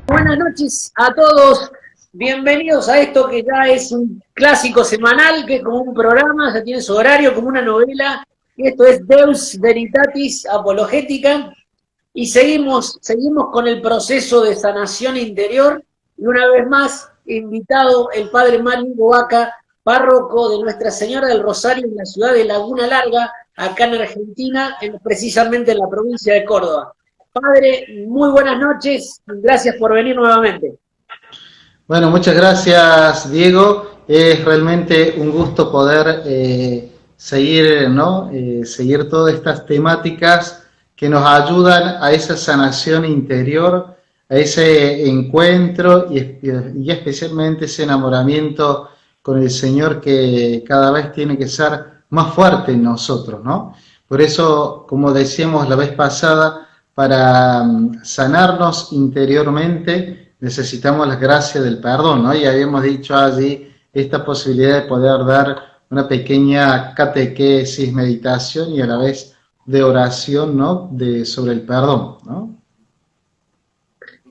Buenas noches a todos, bienvenidos a esto que ya es un clásico semanal, que es como un programa, ya tiene su horario, como una novela. Esto es Deus Veritatis Apologética y seguimos con el proceso de sanación interior y una vez más invitado el padre Mario Vaca, párroco de Nuestra Señora del Rosario en la ciudad de Laguna Larga, acá en Argentina, precisamente en la provincia de Córdoba. Padre, muy buenas noches, gracias por venir nuevamente. Bueno, muchas gracias, Diego. Es realmente un gusto poder seguir, ¿no? Seguir todas estas temáticas que nos ayudan a esa sanación interior, a ese encuentro y especialmente ese enamoramiento con el Señor que cada vez tiene que ser más fuerte en nosotros, ¿no? Por eso, como decíamos la vez pasada, para sanarnos interiormente necesitamos la gracia del perdón, ¿no? Y habíamos dicho allí esta posibilidad de poder dar una pequeña catequesis, meditación y a la vez de oración, ¿no? Sobre el perdón, ¿no?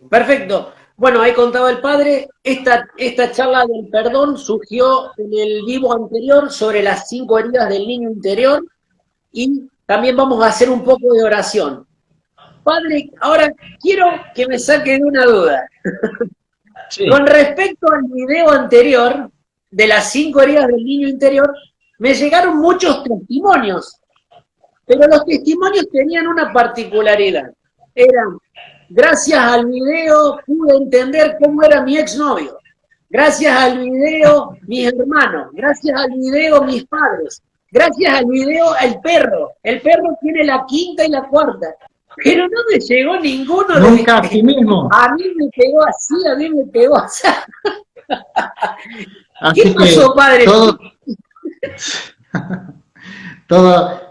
Perfecto. Bueno, ahí contaba el padre, esta charla del perdón surgió en el vivo anterior sobre las 5 heridas del niño interior y también vamos a hacer un poco de oración. Padre, ahora quiero que me saque de una duda. Sí. Con respecto al video anterior de las 5 heridas del niño interior, me llegaron muchos testimonios, pero los testimonios tenían una particularidad. Eran, gracias al video pude entender cómo era mi exnovio. Gracias al video mis hermanos. Gracias al video mis padres. Gracias al video el perro. El perro tiene la quinta y la cuarta. Pero no me llegó ninguno. Nunca a ti mismo. A mí me pegó así, a mí me pegó así. ¿Qué pasó, padre?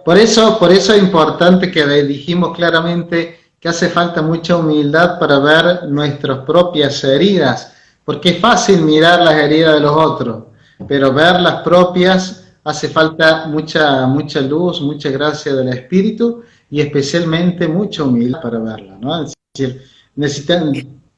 Por eso es importante que dijimos claramente que hace falta mucha humildad para ver nuestras propias heridas, porque es fácil mirar las heridas de los otros, pero ver las propias hace falta mucha luz, mucha gracia del Espíritu y especialmente mucha humildad para verla, ¿no? Es decir,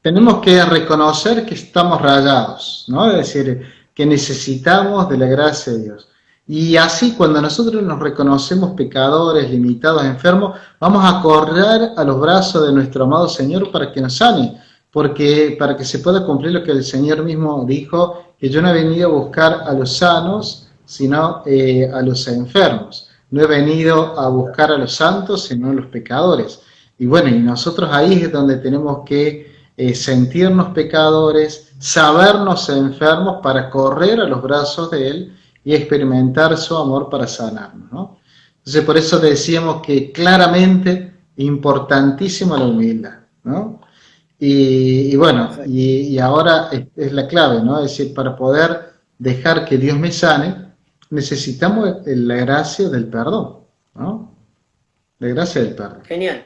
tenemos que reconocer que estamos rayados, ¿no? Es decir, que necesitamos de la gracia de Dios. Y así, cuando nosotros nos reconocemos pecadores, limitados, enfermos, vamos a correr a los brazos de nuestro amado Señor para que nos sane, porque para que se pueda cumplir lo que el Señor mismo dijo, que yo no he venido a buscar a los sanos, sino a los enfermos. No he venido a buscar a los santos, sino a los pecadores. Y bueno, y nosotros ahí es donde tenemos que sentirnos pecadores, sabernos enfermos para correr a los brazos de Él y experimentar su amor para sanarnos, ¿no? Entonces, por eso decíamos que claramente importantísima la humildad, ¿no? Y bueno, y ahora es la clave, ¿no? Es decir, para poder dejar que Dios me sane, necesitamos la gracia del perdón, ¿no? La gracia del perdón. Genial.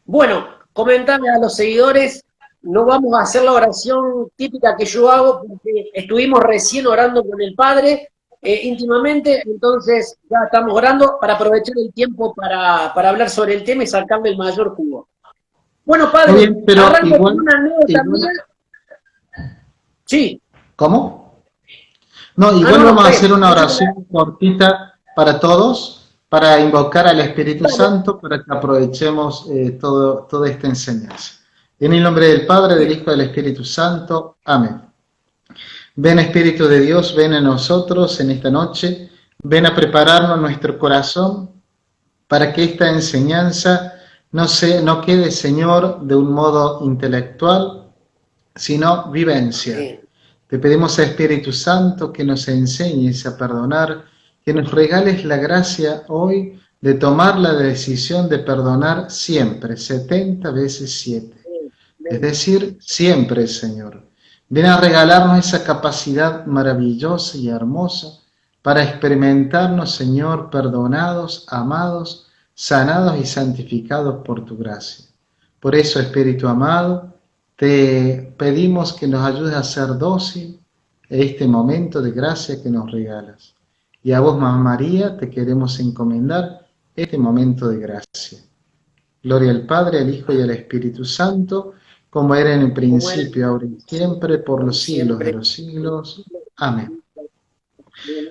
Bueno, comentame a los seguidores, no vamos a hacer la oración típica que yo hago porque estuvimos recién orando con el Padre íntimamente, entonces ya estamos orando para aprovechar el tiempo para hablar sobre el tema y sacarle el mayor jugo. Bueno, Padre, bien, pero arranco igual, con una anécdota mía. Sí. ¿Cómo? No, igual vamos a hacer una oración cortita para todos, para invocar al Espíritu Santo, para que aprovechemos toda esta enseñanza. En el nombre del Padre, del Hijo y del Espíritu Santo. Amén. Ven, Espíritu de Dios, ven a nosotros en esta noche, ven a prepararnos nuestro corazón para que esta enseñanza no quede, Señor, de un modo intelectual, sino vivencia. Te pedimos, Espíritu Santo, que nos enseñes a perdonar, que nos regales la gracia hoy de tomar la decisión de perdonar siempre, 70 veces 7. Es decir, siempre, Señor. Ven a regalarnos esa capacidad maravillosa y hermosa para experimentarnos, Señor, perdonados, amados, sanados y santificados por tu gracia. Por eso, Espíritu amado, te pedimos que nos ayudes a ser dócil, este momento de gracia que nos regalas. Y a vos, Mamá María, te queremos encomendar este momento de gracia. Gloria al Padre, al Hijo y al Espíritu Santo, como era en el como era principio, ahora y siempre, por los siglos de siempre. los siglos. Amén.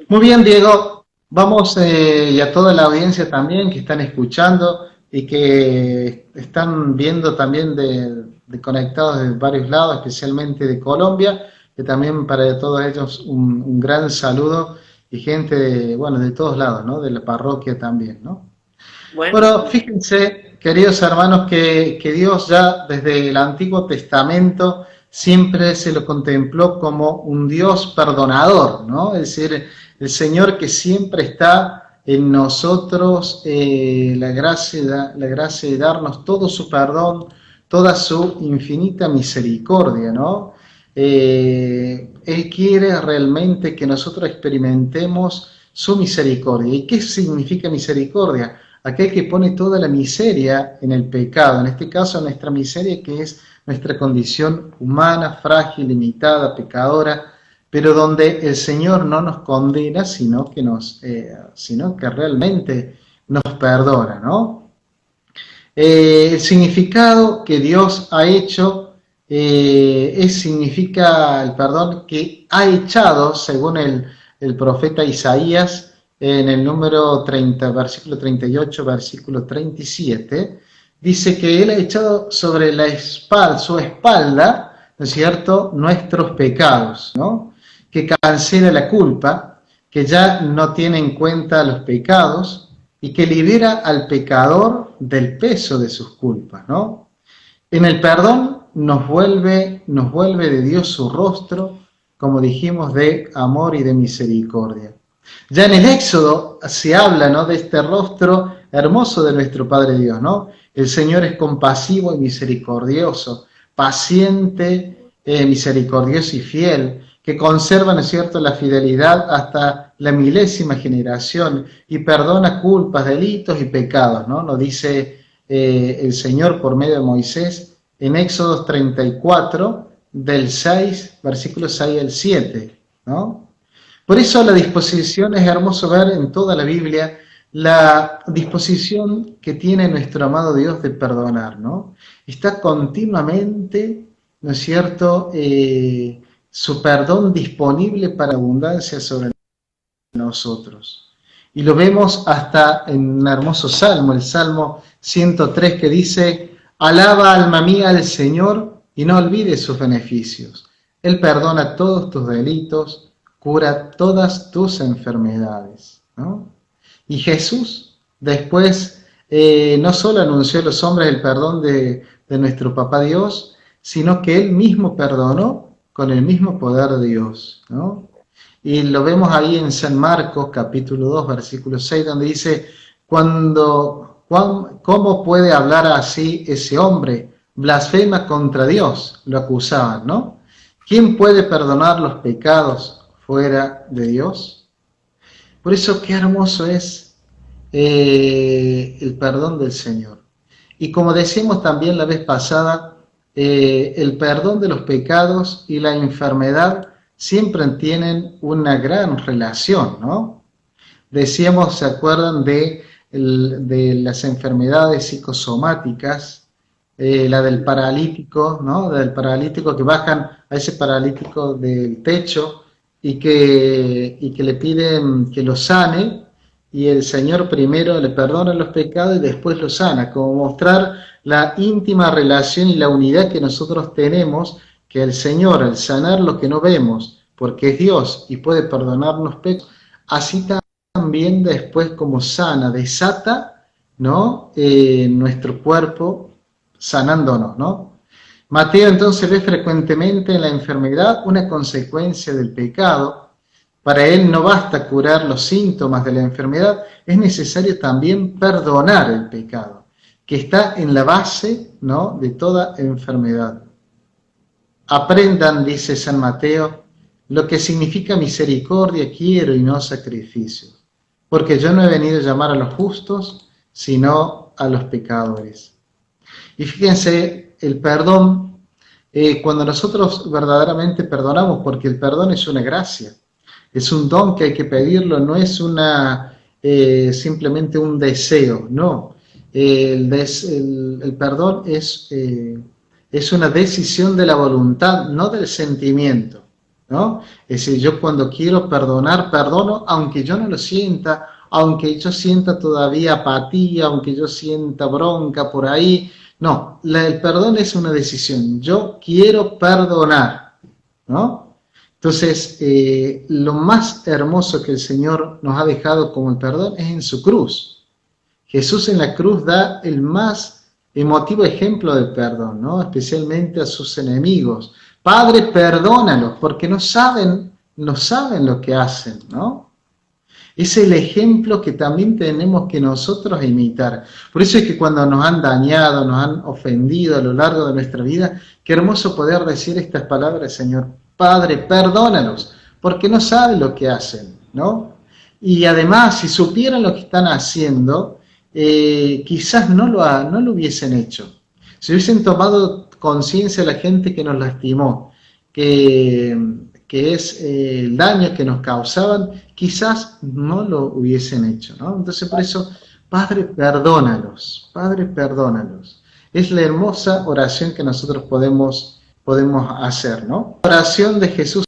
Muy bien, Diego. Vamos, y a toda la audiencia también que están escuchando y que están viendo también de conectados de varios lados, especialmente de Colombia, que también para todos ellos un gran saludo y gente de, bueno, de todos lados, ¿no? De la parroquia también, ¿no? Bueno, Bueno, fíjense, queridos hermanos, que Dios ya desde el Antiguo Testamento siempre se lo contempló como un Dios perdonador, ¿no? Es decir, el Señor que siempre está en nosotros, la gracia de darnos todo su perdón, toda su infinita misericordia, ¿no? Él quiere realmente que nosotros experimentemos su misericordia. ¿Y qué significa misericordia? Aquel que pone toda la miseria en el pecado, en este caso nuestra miseria que es nuestra condición humana, frágil, limitada, pecadora, pero donde el Señor no nos condena, sino que realmente nos perdona, ¿no? El significado que Dios ha hecho significa el perdón que ha echado, según el profeta Isaías, en el número 30, versículo 38, versículo 37, dice que Él ha echado sobre su espalda, ¿no es cierto?, nuestros pecados, ¿no? Que cancela la culpa, que ya no tiene en cuenta los pecados y que libera al pecador del peso de sus culpas, ¿no? En el perdón nos vuelve de Dios su rostro, como dijimos, de amor y de misericordia. Ya en el Éxodo se habla, ¿no?, de este rostro hermoso de nuestro Padre Dios, ¿no? El Señor es compasivo y misericordioso, paciente, misericordioso y fiel, que conserva, ¿no es cierto?, la fidelidad hasta la milésima generación y perdona culpas, delitos y pecados, ¿no? Nos dice el Señor por medio de Moisés en Éxodo 34, del 6, versículo 6 al 7, ¿no? Por eso la disposición, es hermoso ver en toda la Biblia la disposición que tiene nuestro amado Dios de perdonar, ¿no? Está continuamente, ¿no es cierto?, su perdón disponible para abundancia sobre nosotros. Y lo vemos hasta en un hermoso salmo, el Salmo 103, que dice: alaba alma mía al Señor y no olvides sus beneficios. Él perdona todos tus delitos, cura todas tus enfermedades, ¿no? Y Jesús después no solo anunció a los hombres el perdón de nuestro Papá Dios, sino que Él mismo perdonó con el mismo poder de Dios, ¿no? Y lo vemos ahí en San Marcos, capítulo 2, versículo 6, donde dice: ¿cómo puede hablar así ese hombre? Blasfema contra Dios, lo acusaban, ¿no? ¿Quién puede perdonar los pecados fuera de Dios? Por eso qué hermoso es el perdón del Señor. Y como decíamos también la vez pasada, el perdón de los pecados y la enfermedad siempre tienen una gran relación, ¿no? Decíamos, ¿se acuerdan de las enfermedades psicosomáticas? La del paralítico, ¿no? Del paralítico, que bajan a ese paralítico del techo y que le piden que lo sane, y el Señor primero le perdona los pecados y después lo sana, como mostrar la íntima relación y la unidad que nosotros tenemos, que el Señor, al sanar lo que no vemos, porque es Dios y puede perdonarnos pecados, así también después como sana, desata, ¿no?, nuestro cuerpo, sanándonos, ¿no? Mateo entonces ve frecuentemente en la enfermedad una consecuencia del pecado. Para él no basta curar los síntomas de la enfermedad, es necesario también perdonar el pecado, que está en la base, ¿no?, de toda enfermedad. Aprendan, dice San Mateo, lo que significa misericordia quiero y no sacrificios, porque yo no he venido a llamar a los justos, sino a los pecadores. Y fíjense, el perdón cuando nosotros verdaderamente perdonamos, porque el perdón es una gracia, es un don que hay que pedirlo, no es simplemente un deseo, no. El perdón es una decisión de la voluntad, no del sentimiento, ¿no? Es decir, yo cuando quiero perdonar, perdono, aunque yo no lo sienta, aunque yo sienta todavía apatía, aunque yo sienta bronca por ahí. No, el perdón es una decisión. Yo quiero perdonar, ¿no? Entonces, lo más hermoso que el Señor nos ha dejado como el perdón es en su cruz. Jesús en la cruz da el más emotivo ejemplo del perdón, ¿no? Especialmente a sus enemigos. Padre, perdónalos, porque no saben lo que hacen, ¿no? Es el ejemplo que también tenemos que nosotros imitar. Por eso es que cuando nos han dañado, nos han ofendido a lo largo de nuestra vida, qué hermoso poder decir estas palabras, Señor. Padre, perdónalos, porque no saben lo que hacen, ¿no? Y además, si supieran lo que están haciendo, quizás no lo hubiesen hecho. Si hubiesen tomado conciencia de la gente que nos lastimó, que es el daño que nos causaban, quizás no lo hubiesen hecho, ¿no? Entonces por eso, Padre, perdónalos, Padre, perdónalos. Es la hermosa oración que nosotros podemos hacer, ¿no? La oración de Jesús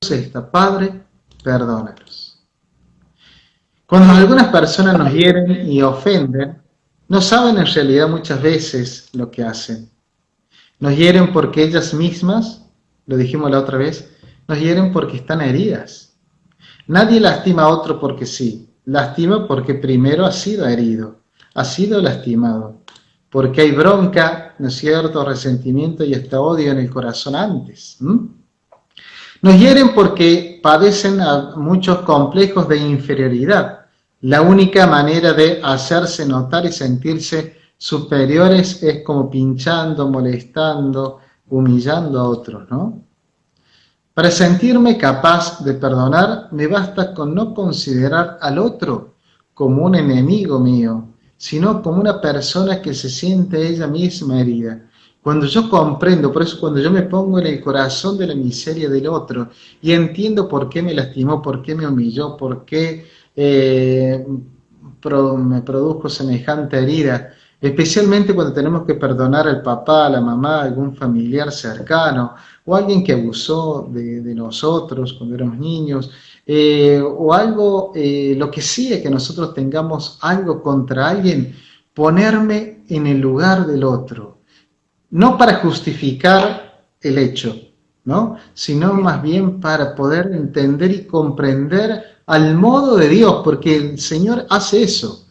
es esta: Padre, perdónalos. Cuando algunas personas nos hieren y ofenden, no saben en realidad muchas veces lo que hacen. Nos hieren porque ellas mismas, lo dijimos la otra vez, nos hieren porque están heridas. Nadie lastima a otro porque sí, lastima porque primero ha sido herido, ha sido lastimado, porque hay bronca, ¿no es cierto?, resentimiento y hasta odio en el corazón antes. Nos hieren porque padecen a muchos complejos de inferioridad. La única manera de hacerse notar y sentirse superiores es como pinchando, molestando, humillando a otros, ¿no? Para sentirme capaz de perdonar, me basta con no considerar al otro como un enemigo mío, sino como una persona que se siente ella misma herida. Cuando yo comprendo, por eso cuando yo me pongo en el corazón de la miseria del otro y entiendo por qué me lastimó, por qué me humilló, por qué me produjo semejante herida, especialmente cuando tenemos que perdonar al papá, a la mamá, a algún familiar cercano, o alguien que abusó de nosotros cuando éramos niños, o algo, lo que sea que nosotros tengamos algo contra alguien, ponerme en el lugar del otro, no para justificar el hecho, ¿no?, sino más bien para poder entender y comprender al modo de Dios, porque el Señor hace eso.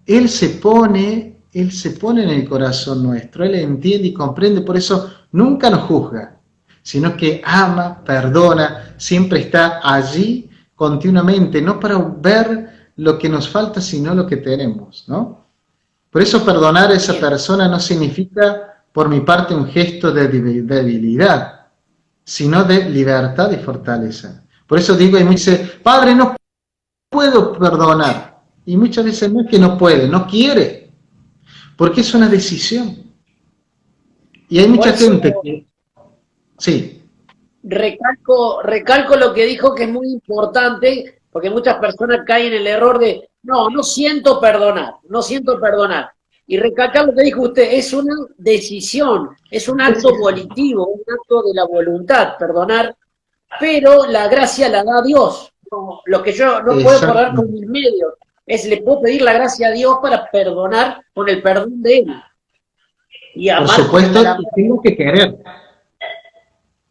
Él se pone en el corazón nuestro, Él entiende y comprende, por eso nunca nos juzga, sino que ama, perdona, siempre está allí continuamente, no para ver lo que nos falta, sino lo que tenemos, ¿no? Por eso perdonar a esa persona no significa, por mi parte, un gesto de debilidad, sino de libertad y fortaleza. Por eso digo, y me dice, Padre, no puedo perdonar. Y muchas veces no es que no puede, no quiere, porque es una decisión. Y hay mucha gente que... Sí. Recalco lo que dijo, que es muy importante, porque muchas personas caen en el error de, no siento perdonar, no siento perdonar. Y recalcar lo que dijo usted, es una decisión, es un acto volitivo, un acto de la voluntad, perdonar, pero la gracia la da Dios. Lo que yo no puedo perdonar con mis medios, le puedo pedir la gracia a Dios para perdonar con el perdón de Él. Y por supuesto, tengo que querer.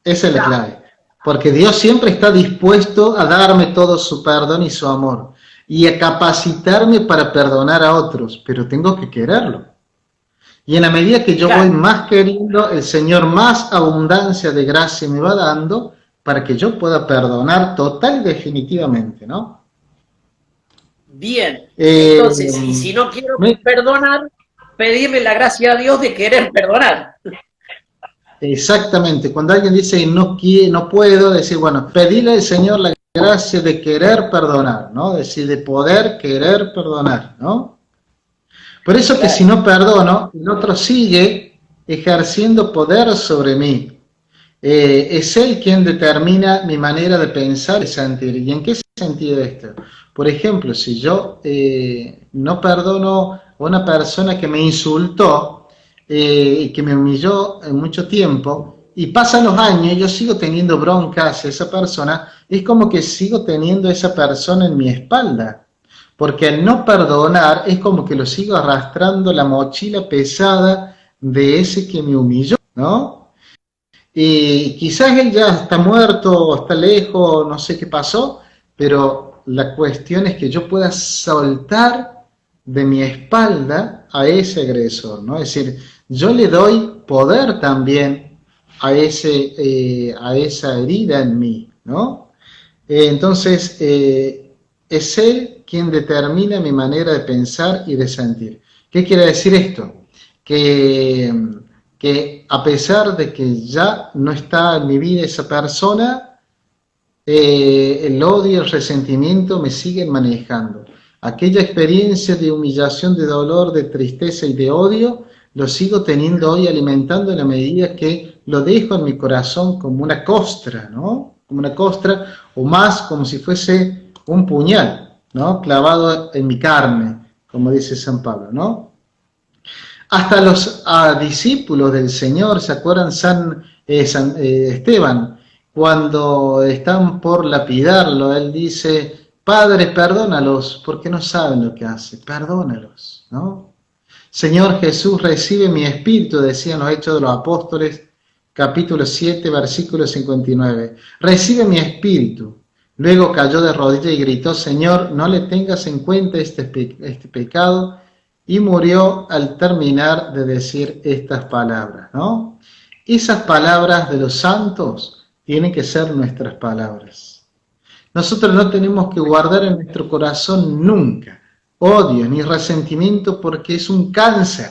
Esa es la clave. Porque Dios siempre está dispuesto a darme todo su perdón y su amor, y a capacitarme para perdonar a otros, pero tengo que quererlo. Y en la medida que yo voy más queriendo, el Señor más abundancia de gracia me va dando para que yo pueda perdonar total y definitivamente, ¿no? Bien, entonces, y si no quiero perdonar, pedirle la gracia a Dios de querer perdonar. Exactamente, cuando alguien dice no puedo, decir, bueno, pedirle al Señor la gracia de querer perdonar, ¿no? Es decir, de poder querer perdonar, ¿no? Por eso que si no perdono, el otro sigue ejerciendo poder sobre mí. Es Él quien determina mi manera de pensar y sentir. ¿Y en qué sentido esto? Por ejemplo, si yo no perdono a una persona que me insultó y que me humilló en mucho tiempo, y pasan los años y yo sigo teniendo bronca hacia esa persona, es como que sigo teniendo a esa persona en mi espalda. Porque al no perdonar es como que lo sigo arrastrando la mochila pesada de ese que me humilló, ¿no? Y quizás él ya está muerto o está lejos, no sé qué pasó, pero la cuestión es que yo pueda soltar de mi espalda a ese agresor, ¿no? Es decir, yo le doy poder también a esa herida en mí, ¿no? Entonces, es él quien determina mi manera de pensar y de sentir. ¿Qué quiere decir esto? Que, que a pesar de que ya no está en mi vida esa persona, el odio, el resentimiento me siguen manejando. Aquella experiencia de humillación, de dolor, de tristeza y de odio, lo sigo teniendo hoy alimentando en la medida que lo dejo en mi corazón como una costra, ¿no? Como una costra, o más como si fuese un puñal, ¿no? Clavado en mi carne, como dice San Pablo, ¿no? Hasta los discípulos del Señor, ¿se acuerdan San Esteban? Cuando están por lapidarlo, él dice, Padre, perdónalos, porque no saben lo que hacen, perdónalos, ¿no? Señor Jesús, recibe mi espíritu, decían los Hechos de los Apóstoles, capítulo 7, versículo 59. Recibe mi espíritu. Luego cayó de rodillas y gritó, Señor, no le tengas en cuenta este pecado, y murió al terminar de decir estas palabras, ¿no? Esas palabras de los santos tienen que ser nuestras palabras. Nosotros no tenemos que guardar en nuestro corazón nunca odio ni resentimiento porque es un cáncer.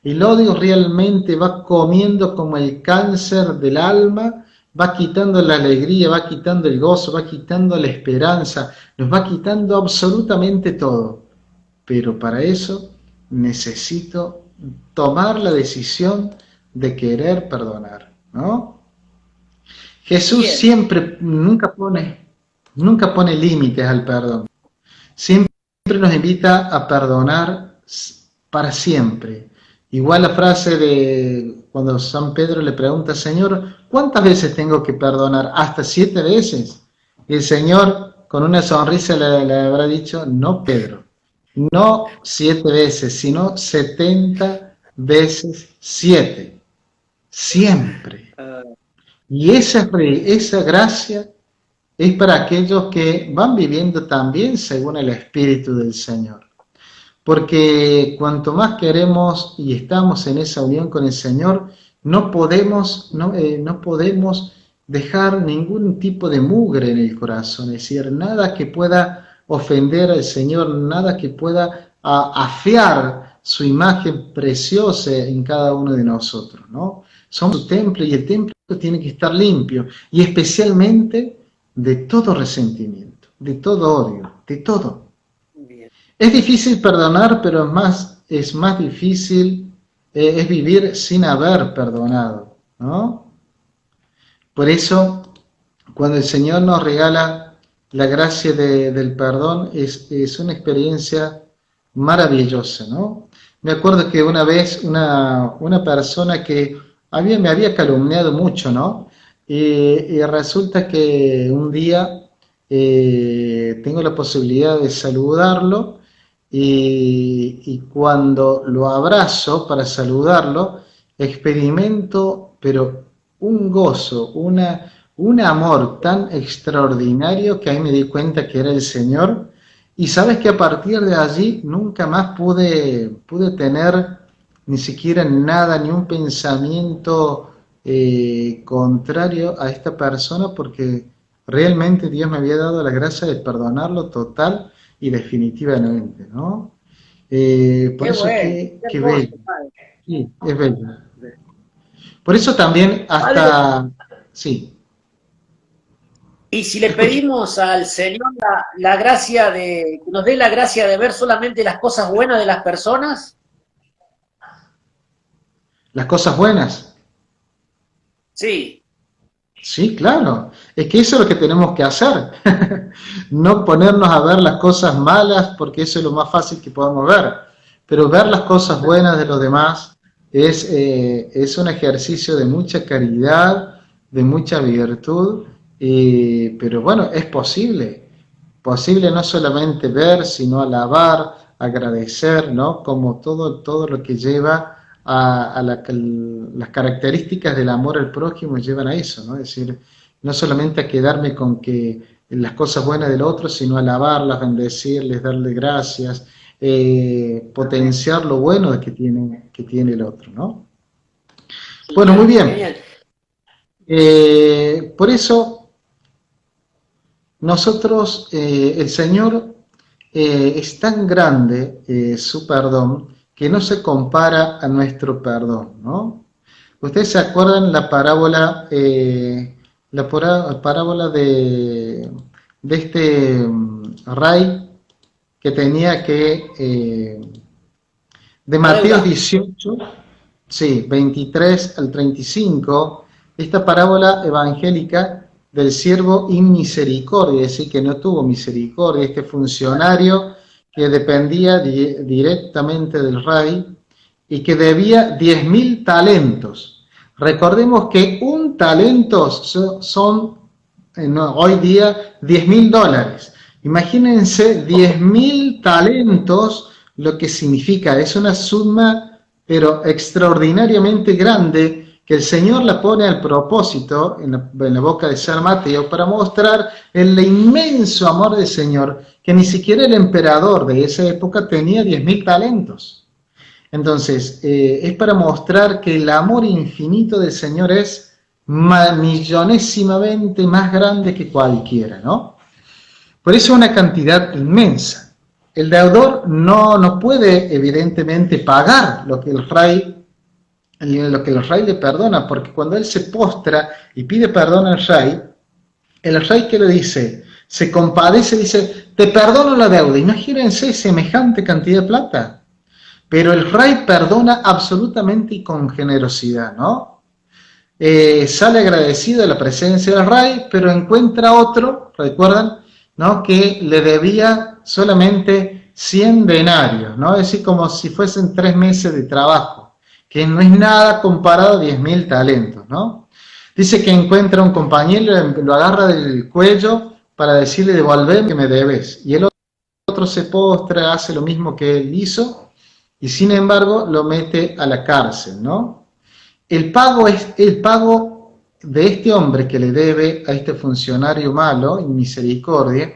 El odio realmente va comiendo como el cáncer del alma, va quitando la alegría, va quitando el gozo, va quitando la esperanza, nos va quitando absolutamente todo. Pero para eso necesito tomar la decisión de querer perdonar, ¿no? Jesús Bien, siempre, nunca pone límites al perdón. Siempre nos invita a perdonar para siempre. Igual la frase de cuando San Pedro le pregunta, Señor, ¿cuántas veces tengo que perdonar? ¿Hasta 7 veces? Y el Señor, con una sonrisa, le habrá dicho, no, Pedro, no 7 veces, sino 70 veces 7. Siempre. Y esa gracia es para aquellos que van viviendo también según el Espíritu del Señor. Porque cuanto más queremos y estamos en esa unión con el Señor, no podemos dejar ningún tipo de mugre en el corazón, es decir, nada que pueda ofender al Señor, nada que pueda afear su imagen preciosa en cada uno de nosotros, ¿no? Somos su templo y el templo tiene que estar limpio, y especialmente de todo resentimiento, de todo odio, de todo. bien. Es difícil perdonar, pero es más difícil es vivir sin haber perdonado, ¿no? Por eso, cuando el Señor nos regala la gracia del perdón, es una experiencia maravillosa, ¿no? Me acuerdo que una vez una persona que me había calumniado mucho, ¿no? Y resulta que un día tengo la posibilidad de saludarlo y cuando lo abrazo para saludarlo, experimento, pero un gozo, un amor tan extraordinario que ahí me di cuenta que era el Señor. Y sabes que a partir de allí nunca más pude tener ni siquiera nada, ni un pensamiento contrario a esta persona, porque realmente Dios me había dado la gracia de perdonarlo total y definitivamente, ¿no? Por Qué eso bueno, qué que hermoso, bello, padre. sí, es bello. Por eso también Padre, hasta, sí, y si te le escucho. pedimos al Señor la gracia que nos dé la gracia de ver solamente las cosas buenas de las personas, las cosas buenas. Sí, Sí, claro. Es que eso es lo que tenemos que hacer. No ponernos a ver las cosas malas porque eso es lo más fácil que podemos ver. Pero ver las cosas buenas de los demás es un ejercicio de mucha caridad, de mucha virtud. Pero bueno, es posible. Posible no solamente ver, sino alabar, agradecer, ¿no? Como todo lo que lleva las características del amor al prójimo llevan a eso, ¿no? Es decir, no solamente a quedarme con que las cosas buenas del otro, sino alabarlas, bendecirles, darle gracias, potenciar lo bueno que tiene el otro, ¿no? Bueno, muy genial, bien. genial. Por eso nosotros, el Señor es tan grande su perdón que no se compara a nuestro perdón, ¿no? ¿Ustedes se acuerdan parábola de este rey que tenía de La Mateo deuda. 18, sí, 23 al 35, esta parábola evangélica del siervo inmisericordia, es decir, que no tuvo misericordia, este funcionario que dependía directamente del rey y que debía 10.000 talentos. Recordemos que un talento son no, hoy día $10.000. Imagínense 10.000 talentos, lo que significa, es una suma, pero extraordinariamente grande, que el Señor la pone al propósito en la boca de San Mateo para mostrar el inmenso amor del Señor, que ni siquiera el emperador de esa época tenía 10.000 talentos. Entonces, es para mostrar que el amor infinito del Señor es millonésimamente más grande que cualquiera, ¿no? Por eso una cantidad inmensa. El deudor no puede, evidentemente, pagar lo que el rey le perdona, porque cuando él se postra y pide perdón al rey, el rey que le dice, se compadece, dice, te perdono la deuda. Imagínense semejante cantidad de plata. Pero el rey perdona absolutamente y con generosidad, ¿no? Sale agradecido de la presencia del rey, pero encuentra otro, ¿recuerdan? ¿No? Que le debía solamente 100 denarios, ¿no? Es decir, como si fuesen 3 meses de trabajo, que no es nada comparado a 10.000 talentos, ¿no? Dice que encuentra un compañero, lo agarra del cuello para decirle, devolver que me debes. Y el otro se postra, hace lo mismo que él hizo, y sin embargo lo mete a la cárcel, ¿no? El pago de este hombre que le debe a este funcionario malo, en misericordia,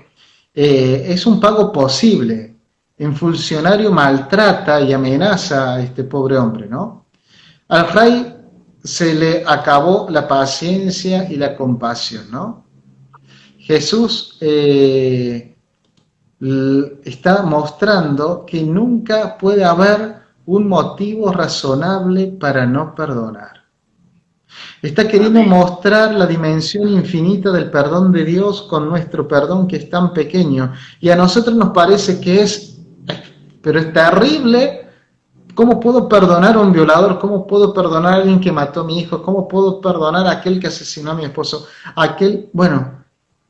es un pago posible. El funcionario maltrata y amenaza a este pobre hombre, ¿no? Al rey se le acabó la paciencia y la compasión, ¿no? Jesús está mostrando que nunca puede haber un motivo razonable para no perdonar. Está queriendo Amén. mostrar la dimensión infinita del perdón de Dios con nuestro perdón que es tan pequeño. Y a nosotros nos parece que pero es terrible. ¿Cómo puedo perdonar a un violador? ¿Cómo puedo perdonar a alguien que mató a mi hijo? ¿Cómo puedo perdonar a aquel que asesinó a mi esposo? Bueno,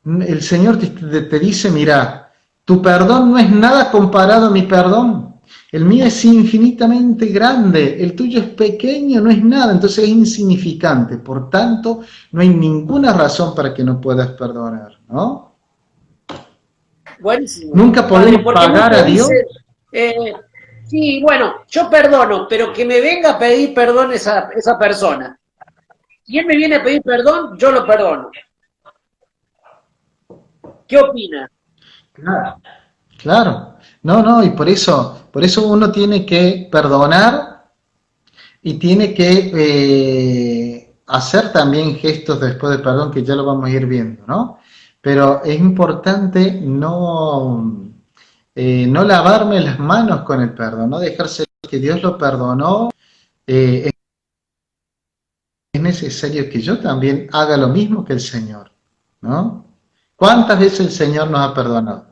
el Señor te dice, mira, tu perdón no es nada comparado a mi perdón. El mío es infinitamente grande, el tuyo es pequeño, no es nada, entonces es insignificante. Por tanto, no hay ninguna razón para que no puedas perdonar, ¿no? Buenísimo, Nunca padre, podemos porque pagar a muchos Dios. dicen, eh, sí, bueno, yo perdono, pero que me venga a pedir perdón esa persona. Si él me viene a pedir perdón, yo lo perdono. ¿Qué opina? Claro. Claro, no, y por eso uno tiene que perdonar y tiene que hacer también gestos después del perdón, que ya lo vamos a ir viendo, ¿no? Pero es importante no lavarme las manos con el perdón, no dejarse que Dios lo perdonó. Es necesario que yo también haga lo mismo que el Señor, ¿no? ¿Cuántas veces el Señor nos ha perdonado?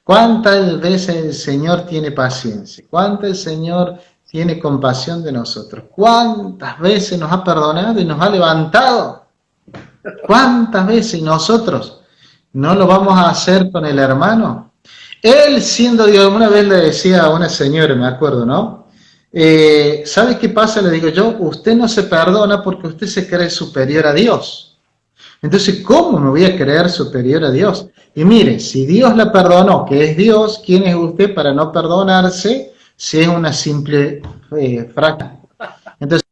¿Cuántas veces el Señor tiene paciencia? ¿Cuántas el Señor tiene compasión de nosotros. ¿Cuántas veces nos ha perdonado y nos ha levantado? ¿Cuántas veces? ¿Y nosotros no lo vamos a hacer con el hermano? Él siendo Dios, una vez le decía a una señora, me acuerdo, ¿no? ¿Sabe qué pasa? Le digo yo, usted no se perdona porque usted se cree superior a Dios. Entonces, ¿cómo me voy a creer superior a Dios? Y mire, si Dios la perdonó, que es Dios, ¿quién es usted para no perdonarse si es una simple fracasa? Entonces,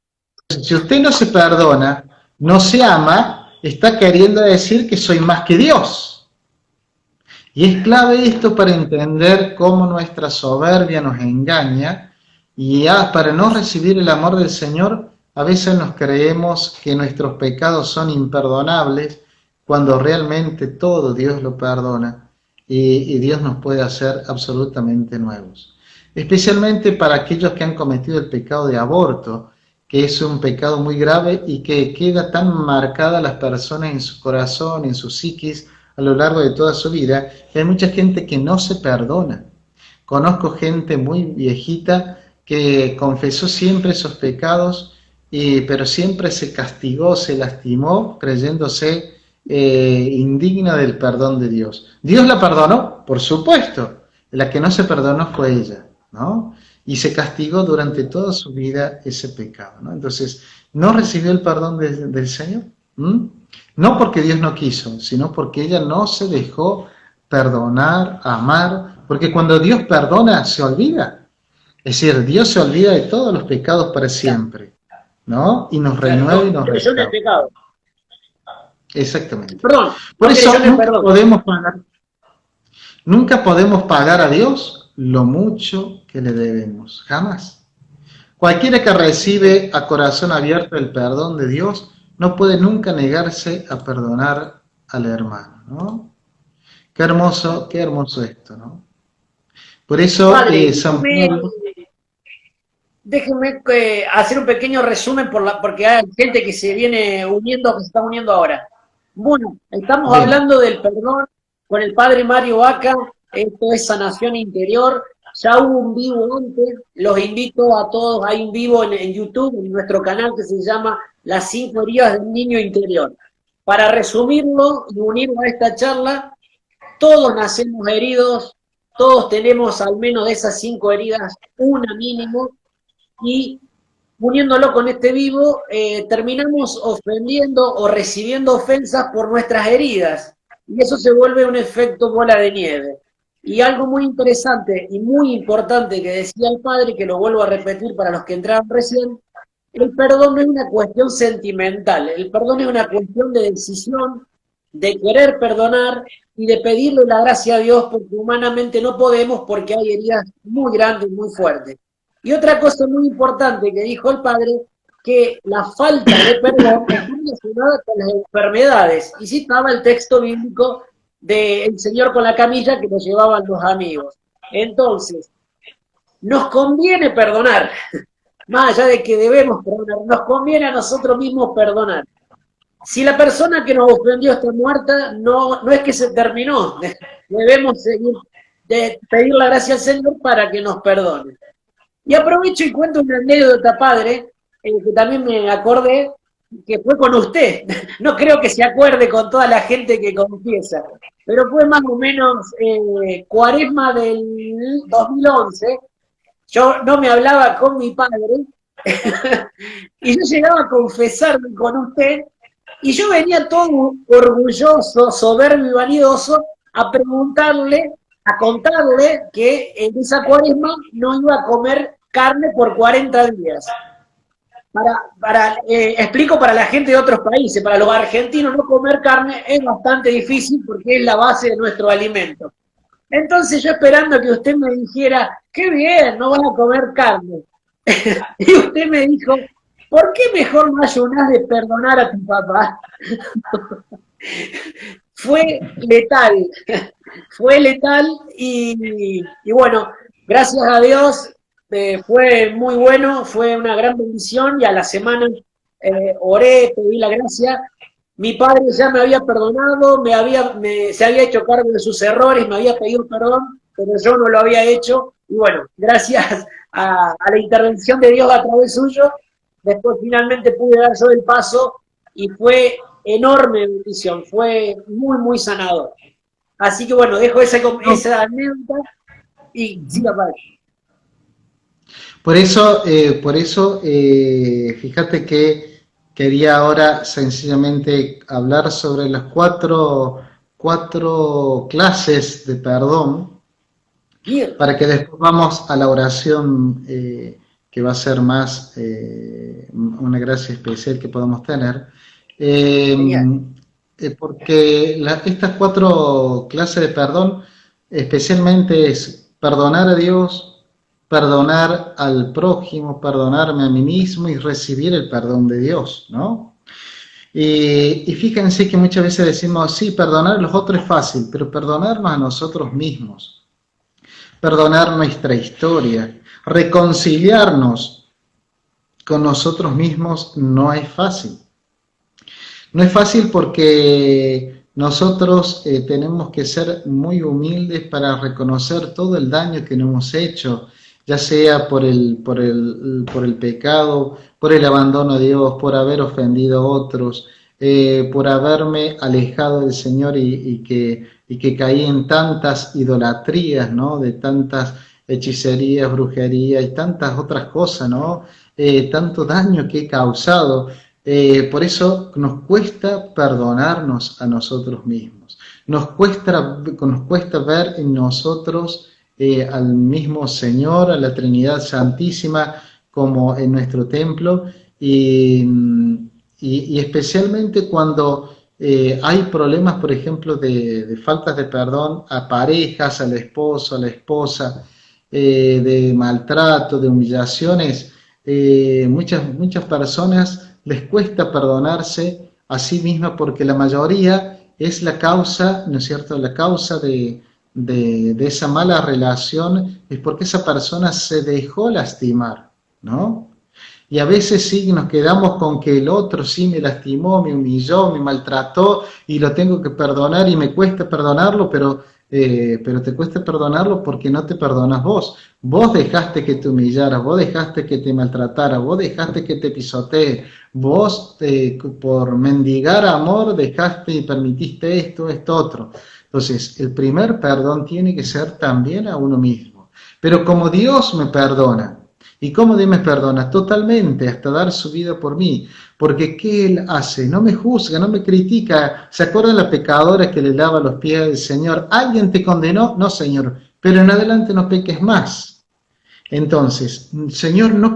si usted no se perdona, no se ama, está queriendo decir que soy más que Dios. Y es clave esto para entender cómo nuestra soberbia nos engaña y para no recibir el amor del Señor, a veces nos creemos que nuestros pecados son imperdonables cuando realmente todo Dios lo perdona y Dios nos puede hacer absolutamente nuevos. Especialmente para aquellos que han cometido el pecado de aborto, que es un pecado muy grave y que queda tan marcada a las personas en su corazón, en su psiquis, a lo largo de toda su vida, que hay mucha gente que no se perdona. Conozco gente muy viejita que confesó siempre esos pecados, pero siempre se castigó, se lastimó, creyéndose indigna del perdón de Dios. ¿Dios la perdonó? Por supuesto. La que no se perdonó fue ella, ¿no? Y se castigó durante toda su vida ese pecado, ¿no? Entonces, ¿no recibió el perdón del Señor? ¿Mm? No porque Dios no quiso, sino porque ella no se dejó perdonar, amar, porque cuando Dios perdona, se olvida. Es decir, Dios se olvida de todos los pecados para siempre, ¿no? Y nos renueva y nos restaura. Exactamente. Perdón, por eso nunca podemos pagar a Dios lo mucho que le debemos, jamás. Cualquiera que recibe a corazón abierto el perdón de Dios no puede nunca negarse a perdonar al hermano, ¿no? Qué hermoso esto, ¿no? Por eso Padre, San Pablo... Déjenme hacer un pequeño resumen porque hay gente que se viene uniendo, que se está uniendo ahora. Bueno, estamos hablando del perdón con el padre Mario Vaca, esto es sanación interior, ya hubo un vivo antes, los invito a todos, hay un vivo en YouTube, en nuestro canal que se llama Las 5 heridas del niño interior. Para resumirlo y unirlo a esta charla, todos nacemos heridos, todos tenemos al menos de esas 5 heridas, una mínimo, y uniéndolo con este vivo, terminamos ofendiendo o recibiendo ofensas por nuestras heridas, y eso se vuelve un efecto bola de nieve. Y algo muy interesante y muy importante que decía el padre, que lo vuelvo a repetir para los que entraron recién, el perdón no es una cuestión sentimental, el perdón es una cuestión de decisión, de querer perdonar y de pedirle la gracia a Dios, porque humanamente no podemos, porque hay heridas muy grandes, muy fuertes. Y otra cosa muy importante que dijo el padre, que la falta de perdón está relacionada con las enfermedades. Y citaba el texto bíblico del señor con la camilla que lo llevaban los amigos. Entonces, nos conviene perdonar, más allá de que debemos perdonar, nos conviene a nosotros mismos perdonar. Si la persona que nos ofendió está muerta, no es que se terminó, debemos seguir de pedir la gracia al Señor para que nos perdone. Y aprovecho y cuento una anécdota, padre, que también me acordé, que fue con usted. No creo que se acuerde con toda la gente que confiesa, pero fue más o menos cuaresma del 2011. Yo no me hablaba con mi padre, y yo llegaba a confesarme con usted, y yo venía todo orgulloso, soberbio y vanidoso a preguntarle, a contarle que en esa cuaresma no iba a comer carne por 40 días. Explico para la gente de otros países, para los argentinos no comer carne es bastante difícil porque es la base de nuestro alimento. Entonces yo esperando que usted me dijera, qué bien, no vas a comer carne. Y usted me dijo, ¿por qué mejor no ayunás de perdonar a tu papá? Fue letal y bueno, gracias a Dios fue muy bueno, fue una gran bendición y a la semana oré, pedí la gracia. Mi padre ya me había perdonado, se había hecho cargo de sus errores, me había pedido perdón, pero yo no lo había hecho Y bueno, gracias a la intervención de Dios a través suyo, después finalmente pude dar yo el paso y fue enorme bendición, fue muy, muy sanador. Así que bueno, dejo esa anécdota y siga para. Fíjate que quería ahora sencillamente hablar sobre las cuatro clases de perdón, Bien, para que después vamos a la oración que va a ser más una gracia especial que podamos tener. Eh, genial. Porque estas cuatro clases de perdón especialmente es perdonar a Dios, perdonar al prójimo, perdonarme a mí mismo y recibir el perdón de Dios, ¿no? Y fíjense que muchas veces decimos, sí, perdonar a los otros es fácil, pero perdonarnos a nosotros mismos, perdonar nuestra historia, reconciliarnos con nosotros mismos no es fácil. No es fácil porque nosotros tenemos que ser muy humildes para reconocer todo el daño que nos hemos hecho, ya sea por el pecado, por el abandono a Dios, por haber ofendido a otros, por haberme alejado del Señor y que caí en tantas idolatrías, ¿no? De tantas hechicerías, brujerías y tantas otras cosas, ¿no? Tanto daño que he causado. Por eso nos cuesta perdonarnos a nosotros mismos. Nos cuesta ver en nosotros al mismo Señor, a la Trinidad Santísima, como en nuestro templo, y, y especialmente cuando hay problemas, por ejemplo, de faltas de perdón a parejas, al esposo, a la esposa, de maltrato, de humillaciones. Muchas personas les cuesta perdonarse a sí misma porque la mayoría es la causa, ¿no es cierto? La causa de esa mala relación es porque esa persona se dejó lastimar, ¿no? Y a veces sí nos quedamos con que el otro sí me lastimó, me humilló, me maltrató y lo tengo que perdonar y me cuesta perdonarlo, pero te cuesta perdonarlo porque no te perdonas vos. Vos dejaste que te humillara, vos dejaste que te maltratara, vos dejaste que te pisotee, vos por mendigar amor dejaste y permitiste esto, otro. Entonces, el primer perdón tiene que ser también a uno mismo. Pero como Dios me perdona, ¿y cómo Dios me perdona? Totalmente, hasta dar su vida por mí. Porque ¿qué Él hace? No me juzga, no me critica. ¿Se acuerdan la pecadora que le lava los pies al Señor? ¿Alguien te condenó? No, Señor, pero en adelante no peques más. Entonces, Señor no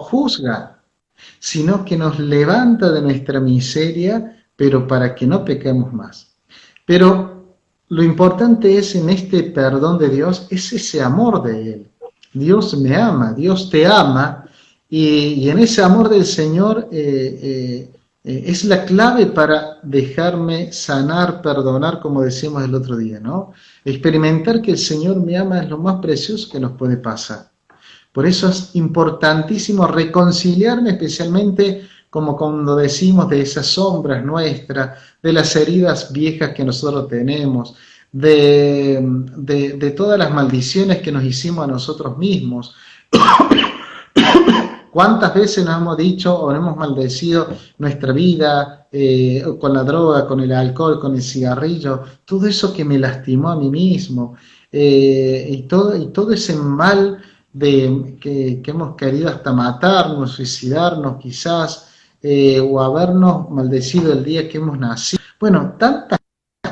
juzga, sino que nos levanta de nuestra miseria, pero para que no pequemos más. Pero lo importante es en este perdón de Dios, es ese amor de Él. Dios me ama, Dios te ama, y en ese amor del Señor es la clave para dejarme sanar, perdonar, como decíamos el otro día, ¿no? Experimentar que el Señor me ama es lo más precioso que nos puede pasar. Por eso es importantísimo reconciliarme, especialmente como cuando decimos de esas sombras nuestras, de las heridas viejas que nosotros tenemos, de todas las maldiciones que nos hicimos a nosotros mismos. ¿Cuántas veces nos hemos dicho o hemos maldecido nuestra vida con la droga, con el alcohol, con el cigarrillo? Todo eso que me lastimó a mí mismo y todo ese mal que hemos querido hasta matarnos, suicidarnos quizás, o habernos maldecido el día que hemos nacido. Bueno, tantas